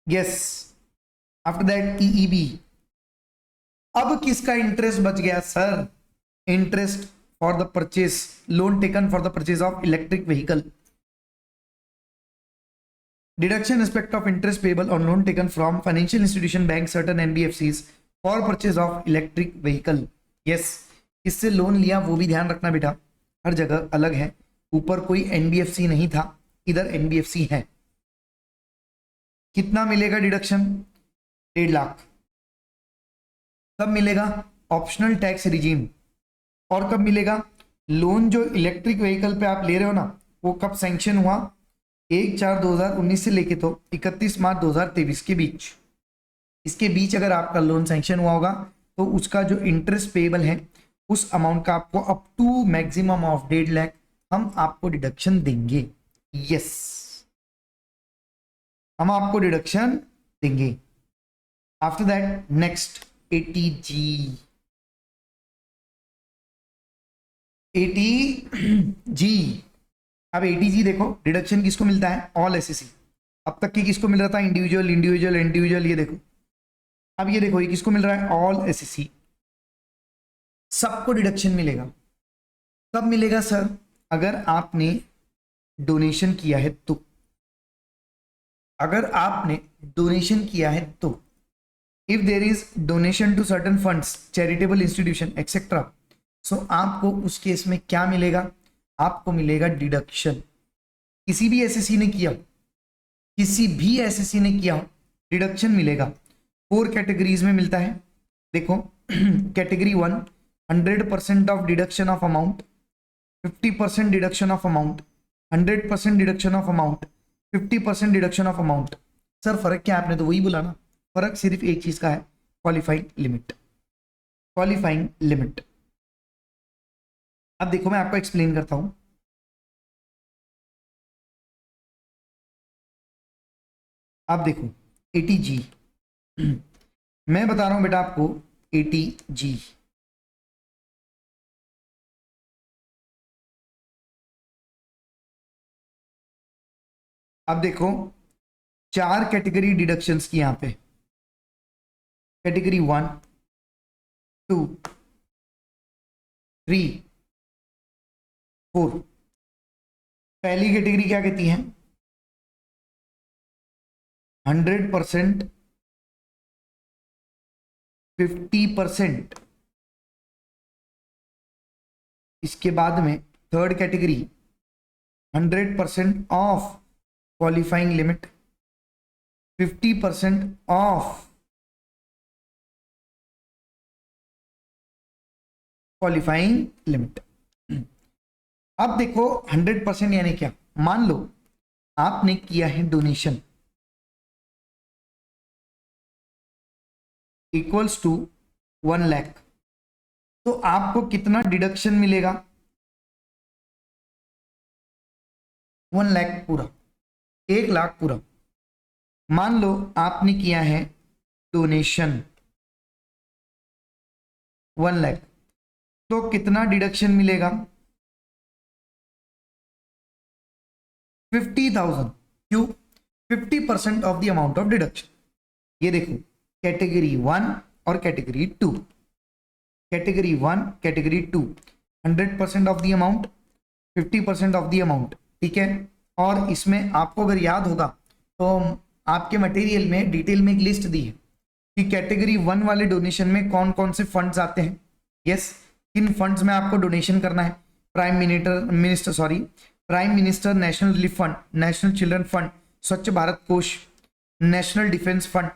Yes, after that EEB। अब किसका इंटरेस्ट बच गया sir? Interest for the purchase, loan taken for the purchase of electric vehicle. Deduction respect of interest payable on loan taken from financial institution bank certain NBFCs for purchase of electric vehicle. Yes, इससे लोन लिया वो भी ध्यान रखना बेटा, हर जगह अलग है। ऊपर कोई NBFC नहीं था, इधर NBFC है। कितना मिलेगा डिडक्शन? 1.5 लाख। कब मिलेगा? Optional tax regime. और कब मिलेगा? लोन जो इलेक्ट्रिक व्हीकल पे आप ले रहे हो ना, वो कब सैंक्शन हुआ? 1/4/2019 से लेके तो 31 मार्च 2023 के बीच। इसके बीच अगर आपका लोन सैंक्शन हुआ होगा तो उसका जो इंटरेस्ट पेबल है उस अमाउंट का आपको up to maximum of 1.5 lakh हम आपको डिडक्शन देंगे। यस, हम आपको डिडक्शन देंगे। After that next 80G। 80G। अब 80G देखो, डिडक्शन किसको मिलता है? All SEC। अब तक की किसको मिल रहा था? Individual individual individual. ये देखो, अब ये देखो ये किसको मिल रहा है? All SEC। सबको डिडक्शन मिलेगा। कब मिलेगा सर? अगर आपने डोनेशन किया है तो। अगर आपने डोनेशन किया है तो, if there is donation to certain funds, charitable institution etcetera, so आपको उस केस में क्या मिलेगा? आपको मिलेगा डिडक्शन। किसी भी SEC ने किया, किसी भी SEC ने किया, डिडक्शन मिलेगा। 4 कैटेगरीज में मिलता है। देखो category 1 100% of deduction of amount, 50% deduction of amount, 100% deduction of amount, 50% deduction of amount. Sir फर्क क्या है? आपने तो वही बोला ना, फर्क सिर्फ एक चीज का है, क्वालिफाइंग लिमिट। Qualifying limit. अब देखो मैं आपको एक्सप्लेन करता हूं। आप देखो 80G मैं बता रहा हूं बेटा आपको 80G। अब देखो 4 कैटेगरी डिडक्शंस की यहां पे, कैटेगरी 1 2 3 4। पहली कैटेगरी क्या कहती है? 100%, 50%, इसके बाद में third category 100% of qualifying limit, 50% of qualifying limit. अब देखो 100% यानी क्या, मान लो आपने किया है डोनेशन इक्वल्स टू 1 लाख, तो आपको कितना डिडक्शन मिलेगा? 1 लाख पूरा, 1 लाख पूरा। मान लो आपने किया है डोनेशन 1 लाख, तो कितना डिडक्शन मिलेगा? 50,000। क्यों? 50% of the amount of deduction. ये देखो कैटेगरी 1 और category 2, category 1 category 2 100% of the amount, 50% of the amount, ठीक है। और इसमें आपको अगर याद होगा तो आपके मटेरियल में डिटेल में एक लिस्ट दी है कि कैटेगरी 1 वाले डोनेशन में कौन कौन से फंड्स आते हैं। यस, किन फंड्स में आपको डोनेशन करना है? Prime minister national relief fund, national children fund, Swachh Bharat Kosh, national defence fund.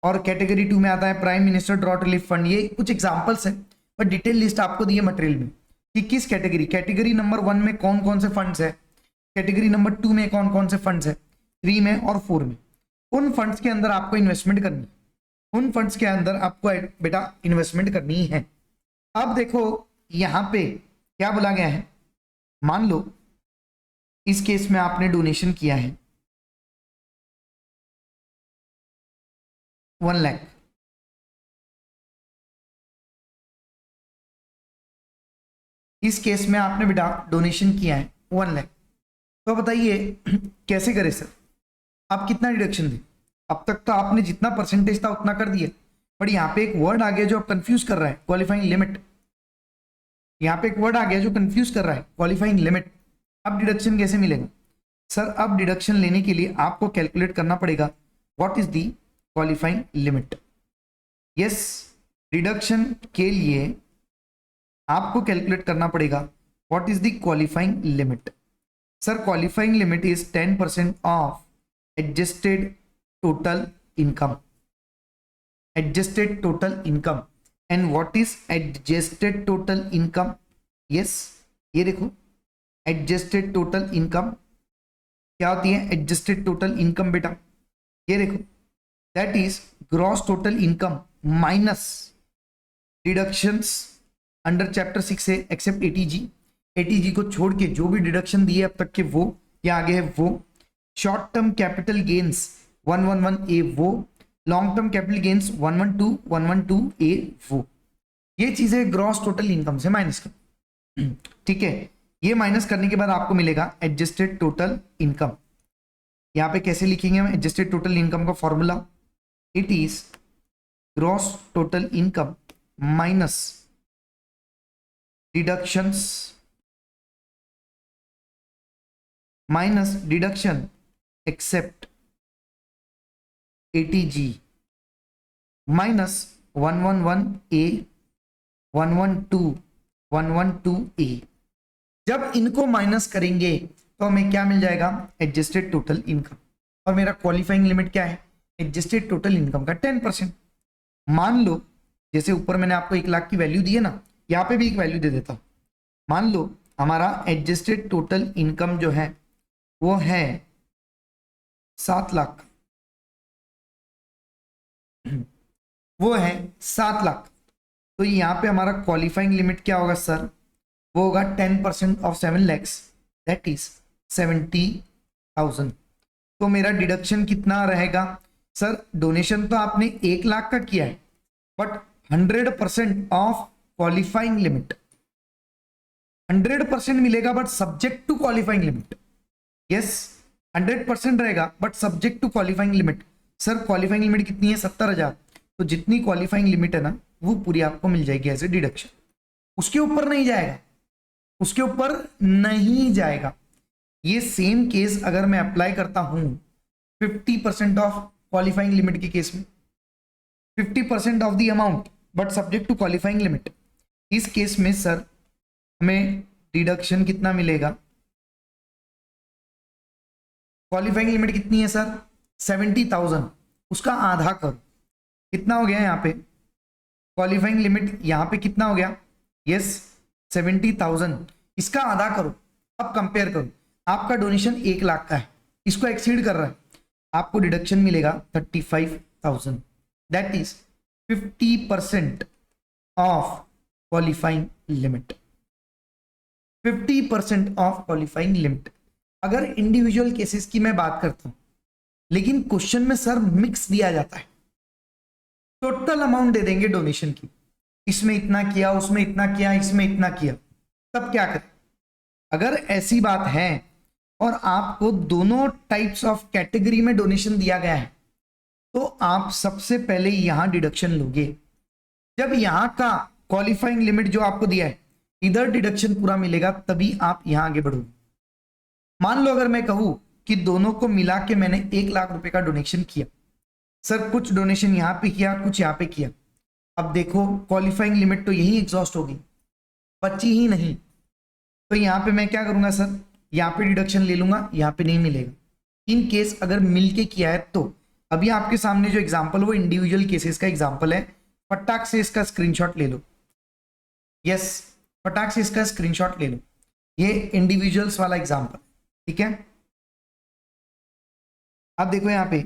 और कैटेगरी 2 में आता है prime minister drought relief fund. ये कुछ एग्जांपल्स हैं, पर डिटेल लिस्ट आपको दी है मटेरियल में कि किस कैटेगरी नंबर 1 में कौन कौन से फंड्स है, कैटेगरी नंबर 2 में कौन कौन से फंड्स है, 3 में और 4 में। उन फंड्स के अंदर आपको इन्वेस्टमेंट करनी है, उन फंड्स के अंदर आपको बेटा इन्वेस्टमेंट करनी है। अब देखो यहां पे क्या बोला गया है, मान लो इस केस में आपने डोनेशन किया है 1 लाख, इस केस में आपने बेटा डोनेशन किया है 1 लाख। तो बताइए कैसे करें सर, आप कितना डिडक्शन दें? अब तक तो आपने जितना परसेंटेज था उतना कर दिया, बट यहाँ पे एक वर्ड आ गया जो कंफ्यूज कर रहा है, क्वालिफाइंग लिमिट। यहाँ पे एक वर्ड आ गया जो कंफ्यूज कर रहा है, क्वालिफाइंग लिमिट। अब डिडक्शन कैसे मिलेगा सर? अब डिडक्शन लेने के लिए आपको कैलकुलेट करना पड़ेगा what is the qualifying limit. Yes, deduction के लिए आपको कैलकुलेट करना पड़ेगा what is the qualifying limit. Sir qualifying limit is 10% of adjusted total income, adjusted total income. And what is adjusted total income? Yes, ये देखो एडजस्टेड टोटल इनकम क्या होती है? एडजस्टेड टोटल इनकम बेटा ये देखो that is gross total income minus deductions under chapter 6 है एक्सेप्ट एटीजी। एटीजी को छोड़ के जो भी डिडक्शन दिए अब तक के वो या आगे है वो। शॉर्ट टर्म कैपिटल गेन्स 111 ए वो, लॉन्ग टर्म कैपिटल गेन्स 112 ए वो। ये चीजें ग्रॉस टोटल इनकम से माइनस कर, ठीक है। ये माइनस करने के बाद आपको मिलेगा एडजस्टेड टोटल इनकम। यहाँ पे कैसे लिखेंगे हम एडजस्टेड टोटल इनकम का formula? It is gross total income minus deductions minus deduction except eighty G minus 111 A 112 A. जब इनको माइनस करेंगे तो हमें क्या मिल जाएगा? Adjusted total income. और मेरा क्वालिफाइंग लिमिट क्या है? एडजस्टेड टोटल इनकम का 10%। मान लो जैसे ऊपर मैंने आपको 1 लाख की वैल्यू दी है ना, यहाँ पे भी एक वैल्यू दे देता हूं। मान लो हमारा एडजस्टेड टोटल इनकम जो है वो है 7 लाख, वो है 7 लाख। तो यहाँ पे हमारा क्वालिफाइंग लिमिट क्या होगा सर? वो होगा 10% ऑफ 7 lakhs दैट इज 70,000। तो मेरा डिडक्शन कितना रहेगा सर? डोनेशन तो आपने 1 लाख का किया है बट 100% ऑफ क्वालिफाइंग लिमिट, 100% मिलेगा but subject to qualifying limit. Yes 100% रहेगा but subject to qualifying limit. Sir qualifying limit कितनी है? 70,000। तो जितनी क्वालिफाइंग लिमिट है ना वो पूरी आपको मिल जाएगी एज ए डिडक्शन, उसके ऊपर नहीं जाएगा, उसके ऊपर नहीं जाएगा। ये सेम केस अगर मैं अप्लाई करता हूं 50% ऑफ क्वालिफाइंग लिमिट के केस में, 50% of the amount but subject to qualifying limit, इस केस में सर हमें डिडक्शन कितना मिलेगा, क्वालिफाइंग लिमिट कितनी है सर 70,000, उसका आधा करो, कितना हो गया यहाँ पे क्वालिफाइंग लिमिट यहाँ पे कितना हो गया, यस 70,000, इसका आधा करो। अब कंपेयर करो, आपका डोनेशन 1 लाख का है, इसको एक्सीड कर रहा है, आपको डिडक्शन मिलेगा 35,000, that is 50% of qualifying limit, 50% of qualifying limit. अगर इंडिविजुअल केसेस की मैं बात करता हूं, लेकिन क्वेश्चन में सर मिक्स दिया जाता है, टोटल अमाउंट दे देंगे डोनेशन की, इसमें इतना किया, उसमें इतना किया, इसमें इतना किया, तब क्या करें? अगर ऐसी बात है और आपको दोनों टाइप्स ऑफ कैटेगरी में डोनेशन दिया गया है, तो आप सबसे पहले यहां डिडक्शन लोगे। जब यहां का क्वालिफाइंग लिमिट जो आपको दिया है, इधर डिडक्शन पूरा मिलेगा, तभी आप यहां आगे बढ़ोगे। मान लो अगर मैं कहूं कि दोनों को मिला के मैंने 1 लाख रुपए का डोनेशन किया, सर कुछ डोनेशन यहां पे किया, कुछ यहां पे किया, अब देखो क्वालिफाइंग लिमिट तो यही एग्जॉस्ट होगी, बची ही नहीं, तो यहां पे मैं क्या करूंगा सर, यहां पे डिडक्शन ले लूंगा, यहां पे नहीं मिलेगा। इन केस अगर मिलके किया है तो अभी आपके सामने जो एग्जांपल वो इंडिविजुअल केसेस का एग्जांपल है, फटाक से इसका स्क्रीनशॉट ले लो, यस फटाक से इसका स्क्रीनशॉट ले लो, ये इंडिविजुअल्स वाला एग्जांपल, ठीक है। अब देखो यहां पे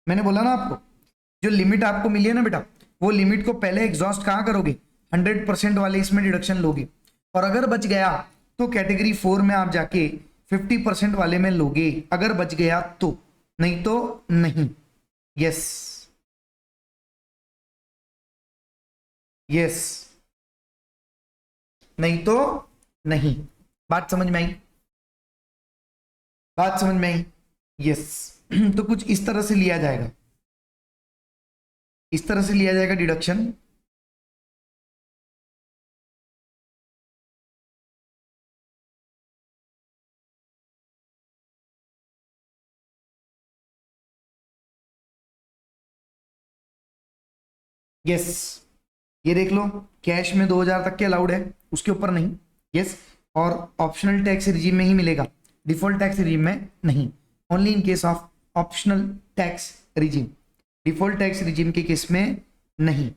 मैंने बोला ना आपको, जो लिमिट आपको मिली है ना बेटा, वो लिमिट को पहले एग्जॉस्ट कहां करोगे, 100% वाले इसमें डिडक्शन लोगे, और अगर बच गया तो कैटेगरी 4 में आप जाके 50% वाले में लोगे, अगर बच गया तो, नहीं तो नहीं। यस यस, नहीं तो नहीं। बात समझ में आई, बात समझ में आई, यस। तो कुछ इस तरह से लिया जाएगा, इस तरह से लिया जाएगा डिडक्शन। यस, ये देख लो, कैश में 2,000 तक के अलाउड है, उसके ऊपर नहीं, यस। और ऑप्शनल टैक्स रिजीम में ही मिलेगा, डिफॉल्ट टैक्स रिजीम में नहीं, only in case of optional tax regime, default tax regime के केस में नहीं।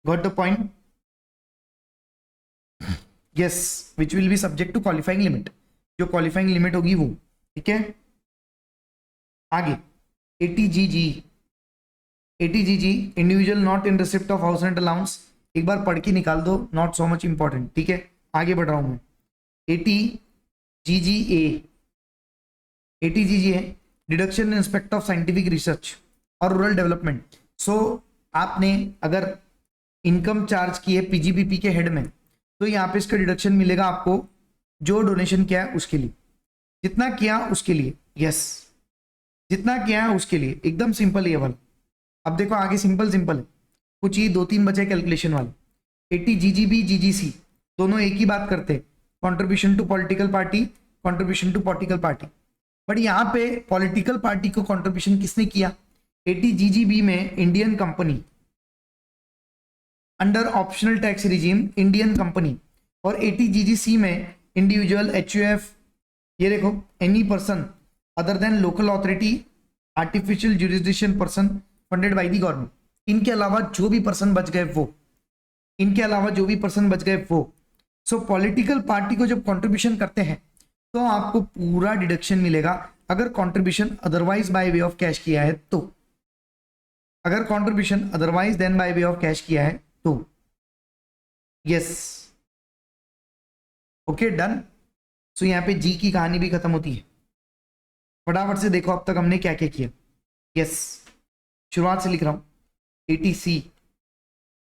Got the point, yes, which will be subject to qualifying limit, जो क्वालिफाइंग लिमिट होगी वो, ठीक है। आगे eighty GG, eighty GG individual not in receipt of house rent allowance, एक बार पढ़ के निकाल दो, नॉट सो मच इंपॉर्टेंट, ठीक है। आगे बढ़ रहा हूं मैं, एटीजीजीए, एटीजीजी है deduction in respect of scientific research और रूरल डेवलपमेंट। सो आपने अगर इनकम चार्ज की है पीजीबीपी के हेड में, तो यहाँ पे इसका डिडक्शन मिलेगा आपको जो डोनेशन किया है उसके लिए, जितना किया उसके लिए, यस, जितना किया है उसके लिए, एकदम सिंपल ये वाला। अब देखो आगे सिंपल सिंपल है, कुछ ही 2-3 बचे कैलकुलेशन वाले। 80 जीजीबी जीजीसी दोनों एक ही बात करते हैं, contribution to political party, contribution to political party, but यहाँ पे पॉलिटिकल पार्टी को कॉन्ट्रीब्यूशन किसने किया, 80 जीजीबी में Indian company under optional tax regime Indian company, और 80 जीजीसी में इंडिविजुअल एचयूएफ, ये देखो any person other than local authority artificial jurisdiction person funded by the government, इनके अलावा जो भी पर्सन बच गए वो, इनके अलावा जो भी पर्सन बच गए वो। सो पॉलिटिकल पार्टी को जब कंट्रीब्यूशन करते हैं तो आपको पूरा डिडक्शन मिलेगा, अगर contribution otherwise by way of cash किया है तो, अगर contribution otherwise than by way of cash किया है तो, यस, ओके डन। सो यहाँ पे जी की कहानी भी खत्म होती है। फटाफट से देखो अब तक हमने क्या क्या किया, यस, शुरुआत से लिख रहा हूं, 80C,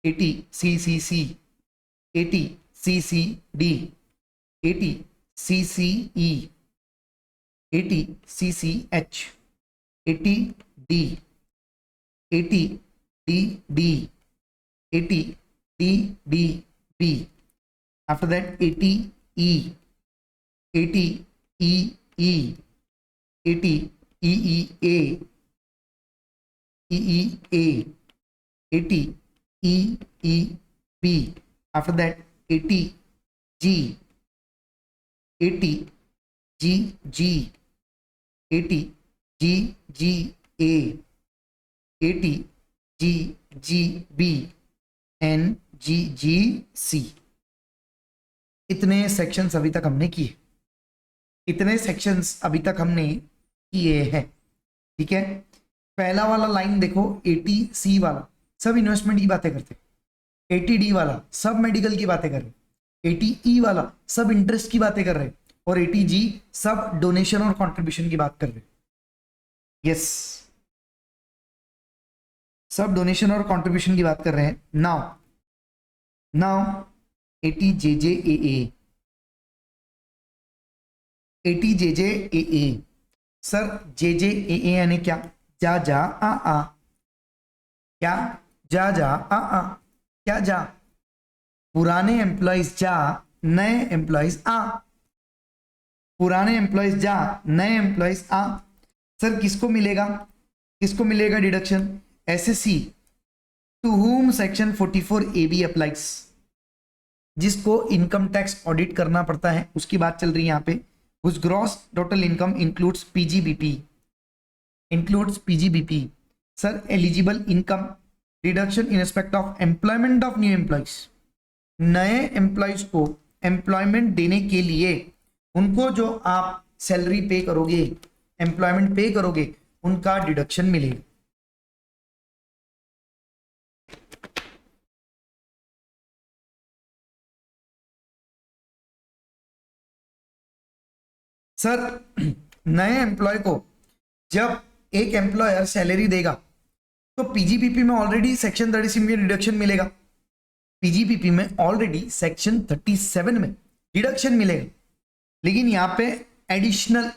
80CCC, 80CCD, 80CCE, 80CCH, 80D, 80DD, 80DDB, after that 80E, 80EE, 80EEA, EEA, 80EEB, after that 80 G, 80 G G, 80 G G A, 80 G G B and G G C. इतने सेक्शंस अभी तक हमने किए, इतने सेक्शंस अभी तक हमने किए हैं। ठीक है, पहला वाला लाइन देखो, 80C वाला सब इन्वेस्टमेंट की बातें करते, 80D वाला सब मेडिकल की बातें कर रहे, 80E वाला सब इंटरेस्ट की बातें कर रहे, और 80G सब डोनेशन और कंट्रीब्यूशन की बात कर रहे। यस, सब डोनेशन और कंट्रीब्यूशन की बात कर रहे हैं। Now now 80JJAA, 80JJAA sir, JJAA यानी क्या? जा जा आ, क्या? जा जा आ, क्या जा? पुराने एम्प्लॉइज जा, नए एम्प्लॉइज आ, पुराने एम्प्लॉइज जा, नए एम्प्लॉइज आ। सर किसको मिलेगा, किसको मिलेगा deduction? Assessee to whom section 44AB applies, जिसको इनकम टैक्स ऑडिट करना पड़ता है उसकी बात चल रही है यहाँ पे। उस gross total income includes PGBP, includes PGBP. Sir eligible income deduction in respect of employment of new employees, नए एम्प्लॉइज को एम्प्लॉयमेंट देने के लिए उनको जो आप सैलरी पे करोगे, एम्प्लॉयमेंट पे करोगे, उनका डिडक्शन मिलेगा। सर नए एम्प्लॉय को जब एक एम्प्लॉयर सैलरी देगा तो पीजीपीपी में ऑलरेडी सेक्शन 37 में डिडक्शन मिलेगा, पीजीपीपी में ऑलरेडी सेक्शन 37 में डिडक्शन मिलेगा, लेकिन यहां पे एडिशनल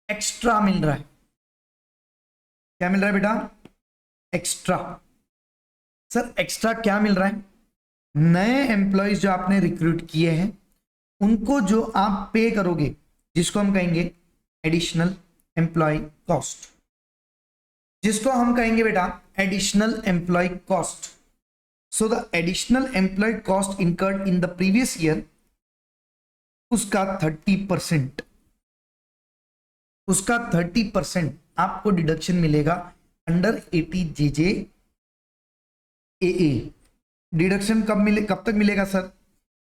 एक्स्ट्रा मिल रहा है। क्या मिल रहा है बेटा? एक्स्ट्रा। सर एक्स्ट्रा क्या मिल रहा है? नए एम्प्लॉयज जो आपने रिक्रूट किए हैं उनको जो आप पे करोगे, जिसको हम कहेंगे एडिशनल एम्प्लॉय कॉस्ट, जिसको हम कहेंगे बेटा additional employee cost. So the additional employee cost incurred in the previous year, उसका 30%, उसका 30% आपको डिडक्शन मिलेगा अंडर 80JJAA। डिडक्शन कब मिले, कब तक मिलेगा सर?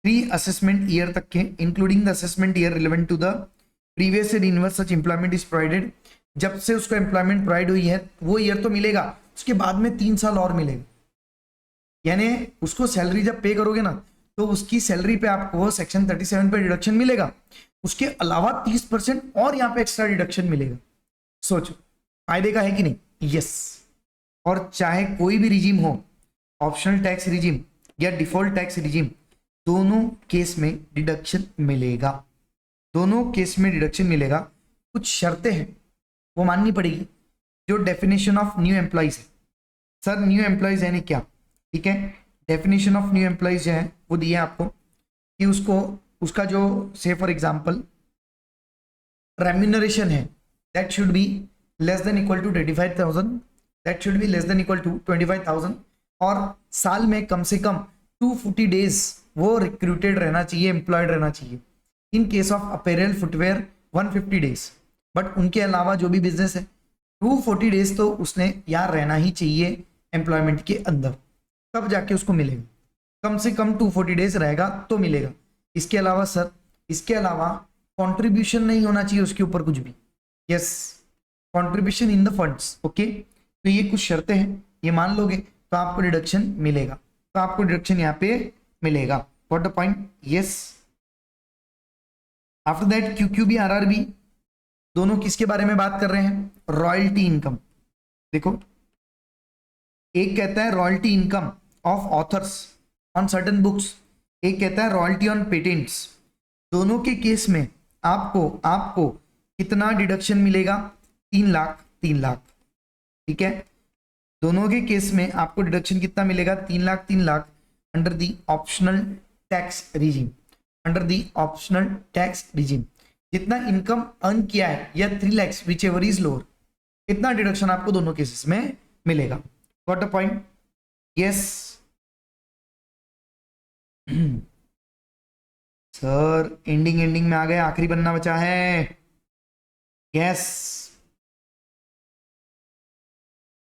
3 असेसमेंट ईयर तक के, including the assessment year relevant to the previous year in such employment is provided. जब से उसको एम्प्लॉयमेंट प्रोवाइड हुई है वो ईयर तो मिलेगा, उसके बाद में 3 साल और मिलेगा। यानी उसको सैलरी जब पे करोगे ना तो उसकी सैलरी पे आपको सेक्शन 37 पे डिडक्शन मिलेगा, उसके अलावा 30% और यहाँ पे एक्स्ट्रा डिडक्शन मिलेगा। सोचो फायदे का है कि नहीं? यस। और चाहे कोई भी रिजीम हो, ऑप्शनल टैक्स रिजीम या डिफॉल्ट टैक्स रिजीम, दोनों केस में डिडक्शन मिलेगा, दोनों केस में डिडक्शन मिलेगा। कुछ शर्तें हैं वो माननी पड़ेगी। जो डेफिनेशन ऑफ न्यू एम्प्लॉइज है, सर न्यू एम्प्लॉइज यानी क्या? ठीक है, डेफिनेशन ऑफ न्यू एम्प्लॉइज जो है वो दिया आपको कि उसको, उसका जो से फॉर एग्जांपल रेम्यूनरेशन है that should be less than equal to 25,000, that should be less than equal to 25,000, और साल में कम से कम 240 डेज वो रिक्रूटेड रहना चाहिए, एम्प्लॉयड रहना चाहिए। इन case of apparel footwear 150 days, but उनके अलावा जो भी बिजनेस है 240 डेज तो उसने यार रहना ही चाहिए एम्प्लॉयमेंट के अंदर, तब जाके उसको मिलेगा। कम से कम 240 डेज रहेगा तो मिलेगा। इसके अलावा सर, इसके अलावा कंट्रीब्यूशन नहीं होना चाहिए उसके ऊपर कुछ भी। Yes, contribution in the funds. Okay, तो ये कुछ शर्तें हैं, ये मान लोगे तो आपको डिडक्शन मिलेगा, तो आपको डिडक्शन यहाँ पे मिलेगा। What the point? Yes. After that QQB RRB दोनों किसके बारे में बात कर रहे हैं? Royalty income. देखो, एक कहता है royalty income of authors on certain books, एक कहता है रॉयल्टी ऑन पेटेंट्स। दोनों के केस में आपको आपको कितना डिडक्शन मिलेगा? 3 लाख, 3 लाख। ठीक है, दोनों के केस में आपको डिडक्शन कितना मिलेगा? 3 lakh, 3 lakh under the optional tax regime, under the optional tax regime. जितना इनकम अर्न किया है या 3 lakhs which ever is lower, इतना डिडक्शन आपको दोनों केसेस में मिलेगा। What the point? Yes. Sir ending ending में आ गए, आखिरी बनना बचा है। यस,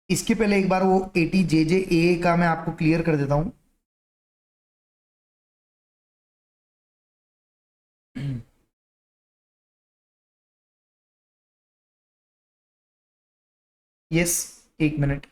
इसके पहले एक बार वो 80 जे ए का मैं आपको क्लियर कर देता हूं। यस, एक मिनट।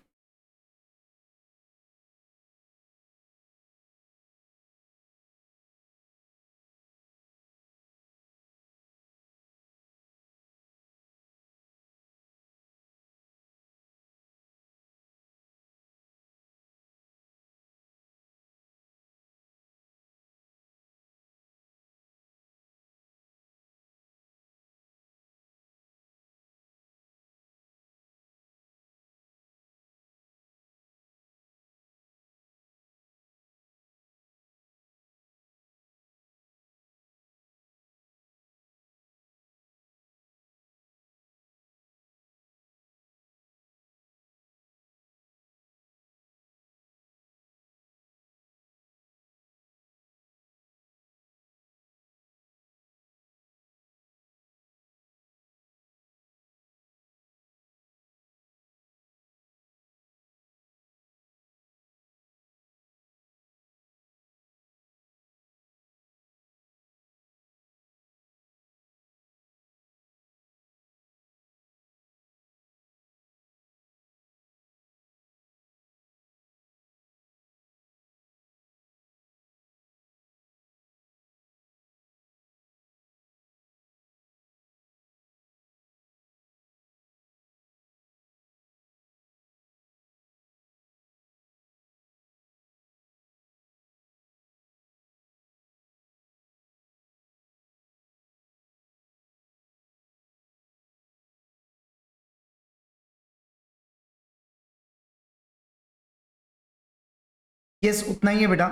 यस, उतना ही है बेटा,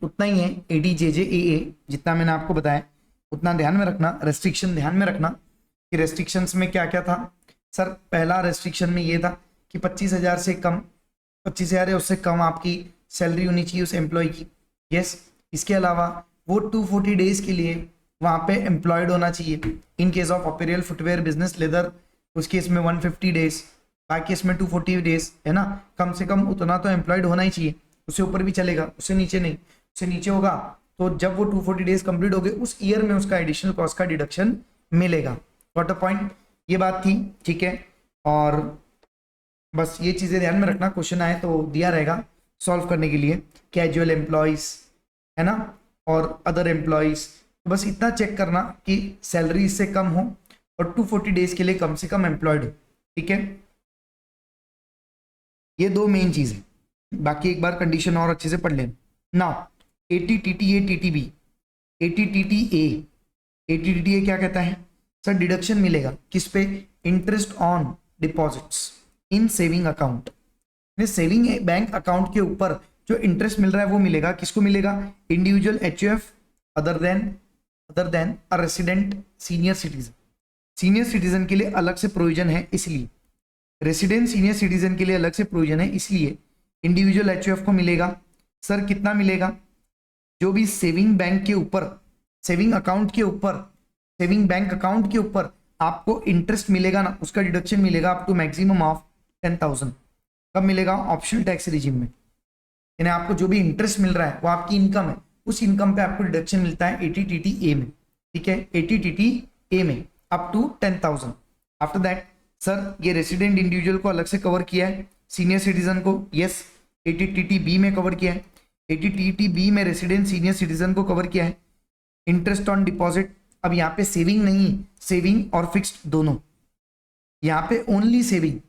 उतना ही है। एडी जे जे ए, जितना मैंने आपको बताया उतना ध्यान में रखना। रेस्ट्रिक्शन ध्यान में रखना कि रेस्ट्रिक्शंस में क्या क्या था। सर पहला रेस्ट्रिक्शन में ये था कि 25,000 से कम, 25,000 या उससे कम आपकी सैलरी होनी चाहिए उस एम्प्लॉय की। यस, इसके अलावा वो 240 डेज के लिए वहाँ पे एम्प्लॉयड होना चाहिए। इन case of apparel, footwear, business, leather, उस केस में 150 डेज, बाकी इसमें 240 डेज है ना। कम से कम उतना तो एम्प्लॉयड होना ही चाहिए। उससे ऊपर भी चलेगा, उससे नीचे नहीं। उससे नीचे होगा तो जब वो 240 डेज कंप्लीट हो गए उस ईयर में उसका एडिशनल कॉस्ट का डिडक्शन मिलेगा। व्हाट अ पॉइंट, ये बात थी, ठीक है। और बस ये चीज़ें ध्यान में रखना, क्वेश्चन आए तो दिया रहेगा सॉल्व करने के लिए। कैजुअल एम्प्लॉयज है ना, और अदर एम्प्लॉयज, तो बस इतना चेक करना कि सैलरी इससे कम हो और 240 डेज के लिए कम से कम एम्प्लॉयड हो, ठीक है। ये दो मेन चीज़ है, बाकी एक बार कंडीशन और अच्छे से पढ़ लेना। Now ATTTA TTB, ATTTA, ATTTA क्या कहता है सर? डिडक्शन मिलेगा किस पे? Interest on deposits in saving account. Saving bank account के ऊपर जो इंटरेस्ट मिल रहा है वो मिलेगा, किसको मिलेगा? Individual HUF other than a resident senior citizen. Senior citizen के लिए अलग से प्रोविजन है, इसलिए रेसिडेंट सीनियर सिटीजन के लिए अलग से प्रोविजन है, इसलिए इंडिविजुअल HUF को मिलेगा। सर कितना मिलेगा? जो भी सेविंग बैंक के ऊपर, सेविंग अकाउंट के ऊपर, सेविंग बैंक अकाउंट के ऊपर आपको इंटरेस्ट मिलेगा ना, उसका डिडक्शन मिलेगा अप टू मैक्सिमम ऑफ 10,000। कब मिलेगा? ऑप्शनल टैक्स रिजीम में। यानी आपको जो भी इंटरेस्ट मिल रहा है वो आपकी इनकम है, उस इनकम पे आपको डिडक्शन मिलता है ATTTA में, ठीक है। ATTTA में up to 10,000। After that sir ये रेसिडेंट इंडिविजुअल को अलग से कवर किया है, सीनियर सिटीजन को यस ATTTB में कवर किया है। ATTTB में रेसिडेंट सीनियर सिटीजन को कवर किया है। इंटरेस्ट ऑन डिपॉजिट, अब यहाँ पे सेविंग नहीं, सेविंग और फिक्स्ड दोनों, यहाँ पे ओनली सेविंग,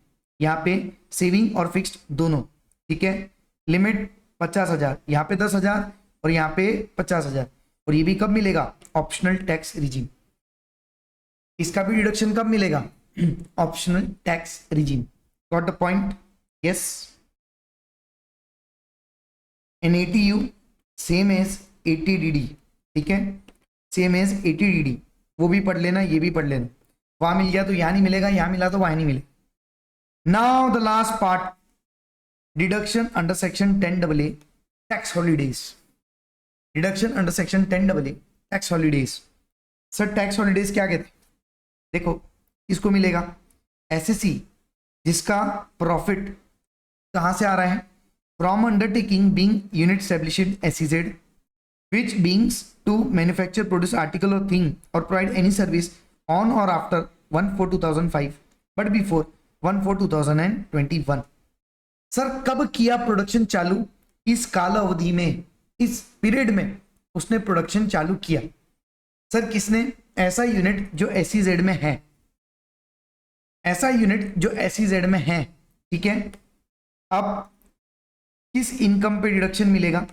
यहाँ पे सेविंग और फिक्स्ड दोनों, ठीक है। लिमिट 50,000, यहाँ पे 10,000 और यहाँ पे 50,000। और ये भी कब मिलेगा? Optional tax regime. इसका भी डिडक्शन कब मिलेगा? Optional tax regime. Got the point? Yes. And ATU same as ATDD, ठीक है, सेम एज ATDD, वो भी पढ़ लेना, ये भी पढ़ लेना। वहां मिल गया तो यहां नहीं मिलेगा, यहां मिला तो वहां नहीं मिलेगा। Now the last part, deduction under section 10AA tax holidays. Deduction under section 10AA tax holidays. Sir tax holidays क्या कहते हैं? देखो इसको मिलेगा एसएससी जिसका प्रॉफिट कहां से आ रहा है? From undertaking being unit established SEZ which beings to manufacture, produce article or thing or provide any service on or after 1/4/2005 but before 1/4/2021। Sir कब किया प्रोडक्शन चालू? इस काल अवधि में, इस पीरियड में उसने प्रोडक्शन चालू किया। सर किसने? ऐसा यूनिट जो एसईजेड में है, ऐसा यूनिट जो एसईजेड में है, ठीक है। अब किस इनकम पे डिडक्शन मिलेगा?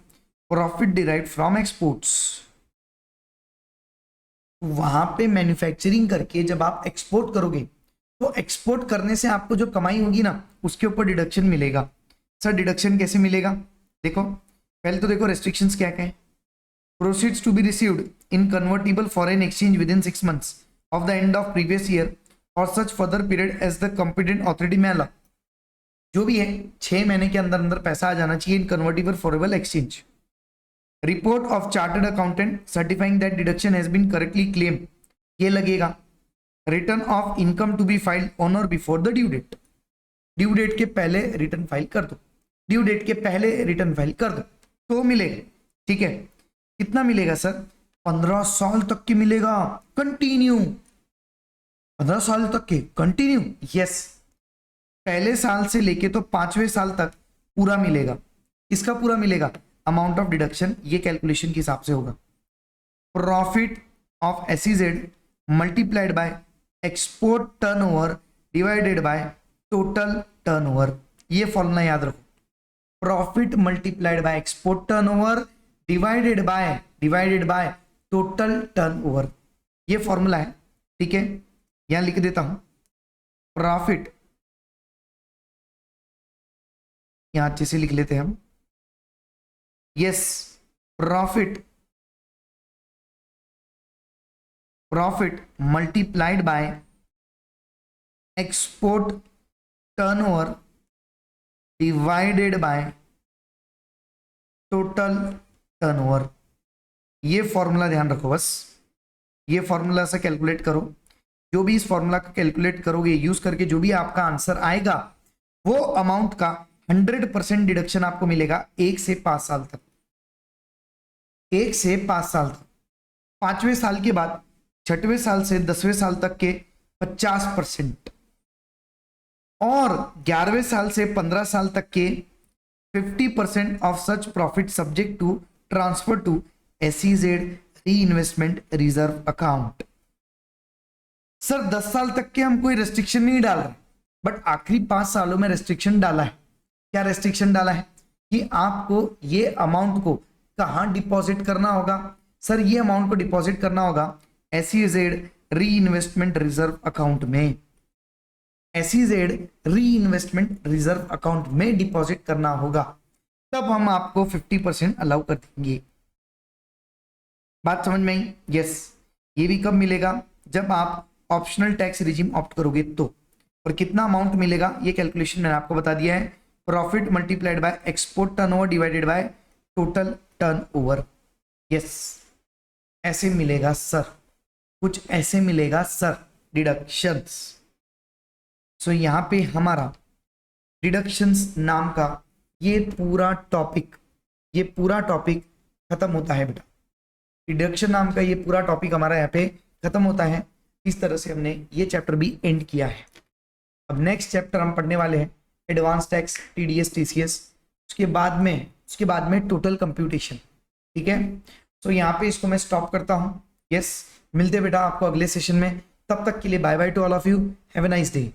Profit derived from exports. वहां पे मैन्युफैक्चरिंग करके जब आप एक्सपोर्ट करोगे तो एक्सपोर्ट करने से आपको जो कमाई होगी ना उसके ऊपर डिडक्शन मिलेगा। सर डिडक्शन कैसे मिलेगा? देखो पहले तो देखो रेस्ट्रिक्शंस क्या क्या है। Proceeds to be received in convertible foreign exchange within 6 months of the end of previous year और such further period as the competent authority में अलाउ। जो भी है 6 महीने के अंदर अंदर पैसा आ जाना चाहिए in convertible foreign exchange. Report of chartered accountant certifying that deduction has been correctly claim, ये लगेगा। Return of income to be filed on or before the due date. Due date के पहले रिटर्न फाइल कर दो, ड्यू डेट के पहले रिटर्न फाइल कर दो तो मिलेगा, ठीक है। कितना मिलेगा सर? 15 साल तक की मिलेगा कंटिन्यू। 15 साल तक के कंटिन्यू, यस। पहले साल से लेके तो 5वें साल तक पूरा मिलेगा। इसका पूरा मिलेगा। अमाउंट ऑफ डिडक्शन ये कैलकुलेशन के हिसाब से होगा। Profit of SEZ multiplied by export turnover divided by total turnover, ये फॉर्मूला याद रखो। Profit multiplied by export turnover divided by total turnover, ये फॉर्मूला है, ठीक है। यहां लिख देता हूं प्रॉफिट, यहां अच्छे से लिख लेते हैं हम। Yes, profit multiplied by export turnover divided by total turnover, ये फॉर्मूला ध्यान रखो बस। ये फॉर्मूला से कैलकुलेट करो। जो भी इस फॉर्मूला को कैलकुलेट करोगे यूज करके जो भी आपका आंसर आएगा वो अमाउंट का 100% डिडक्शन आपको मिलेगा 1 से 5 साल तक। 1 से 5 साल तक। 5वें साल के बाद 6वें साल से 10वें साल तक के 50% और 11वें साल से 15 साल तक के 50% of such profit subject to transfer to SEZ reinvestment reserve account. Sir 10 साल तक के हम कोई रेस्ट्रिक्शन नहीं डाल रहे, बट आखिरी 5 सालों में रेस्ट्रिक्शन डाला है। क्या रेस्ट्रिक्शन डाला है? कि आपको ये अमाउंट को कहां डिपॉजिट करना होगा? सर ये अमाउंट को डिपॉजिट करना होगा SEZ reinvestment reserve account में। SEZ reinvestment reserve account में डिपॉजिट करना होगा, तब हम आपको 50% अलाउ कर देंगे। बात समझ में आई? यस। ये भी कब मिलेगा? जब आप ऑप्शनल टैक्स रिजीम ऑप्ट करोगे तो। और कितना अमाउंट मिलेगा ये कैलकुलेशन मैंने आपको बता दिया है। Profit multiplied by export turnover divided by total turnover. Yes, ऐसे मिलेगा सर, कुछ ऐसे मिलेगा सर डिडक्शंस। सो यहां पे हमारा डिडक्शंस नाम का ये पूरा टॉपिक खत्म होता है बेटा। डिडक्शन नाम का ये पूरा टॉपिक हमारा यहाँ पे खत्म होता है। इस तरह से हमने ये चैप्टर भी एंड किया है। अब नेक्स्ट चैप्टर हम पढ़ने वाले हैं एडवांस टैक्स, टीडीएस, टीसीएस, उसके बाद में टोटल कंप्यूटेशन, ठीक है। तो यहाँ पे इसको मैं स्टॉप करता हूँ। यस, मिलते बेटा आपको अगले सेशन में। तब तक के लिए bye bye to all of you, have a nice day.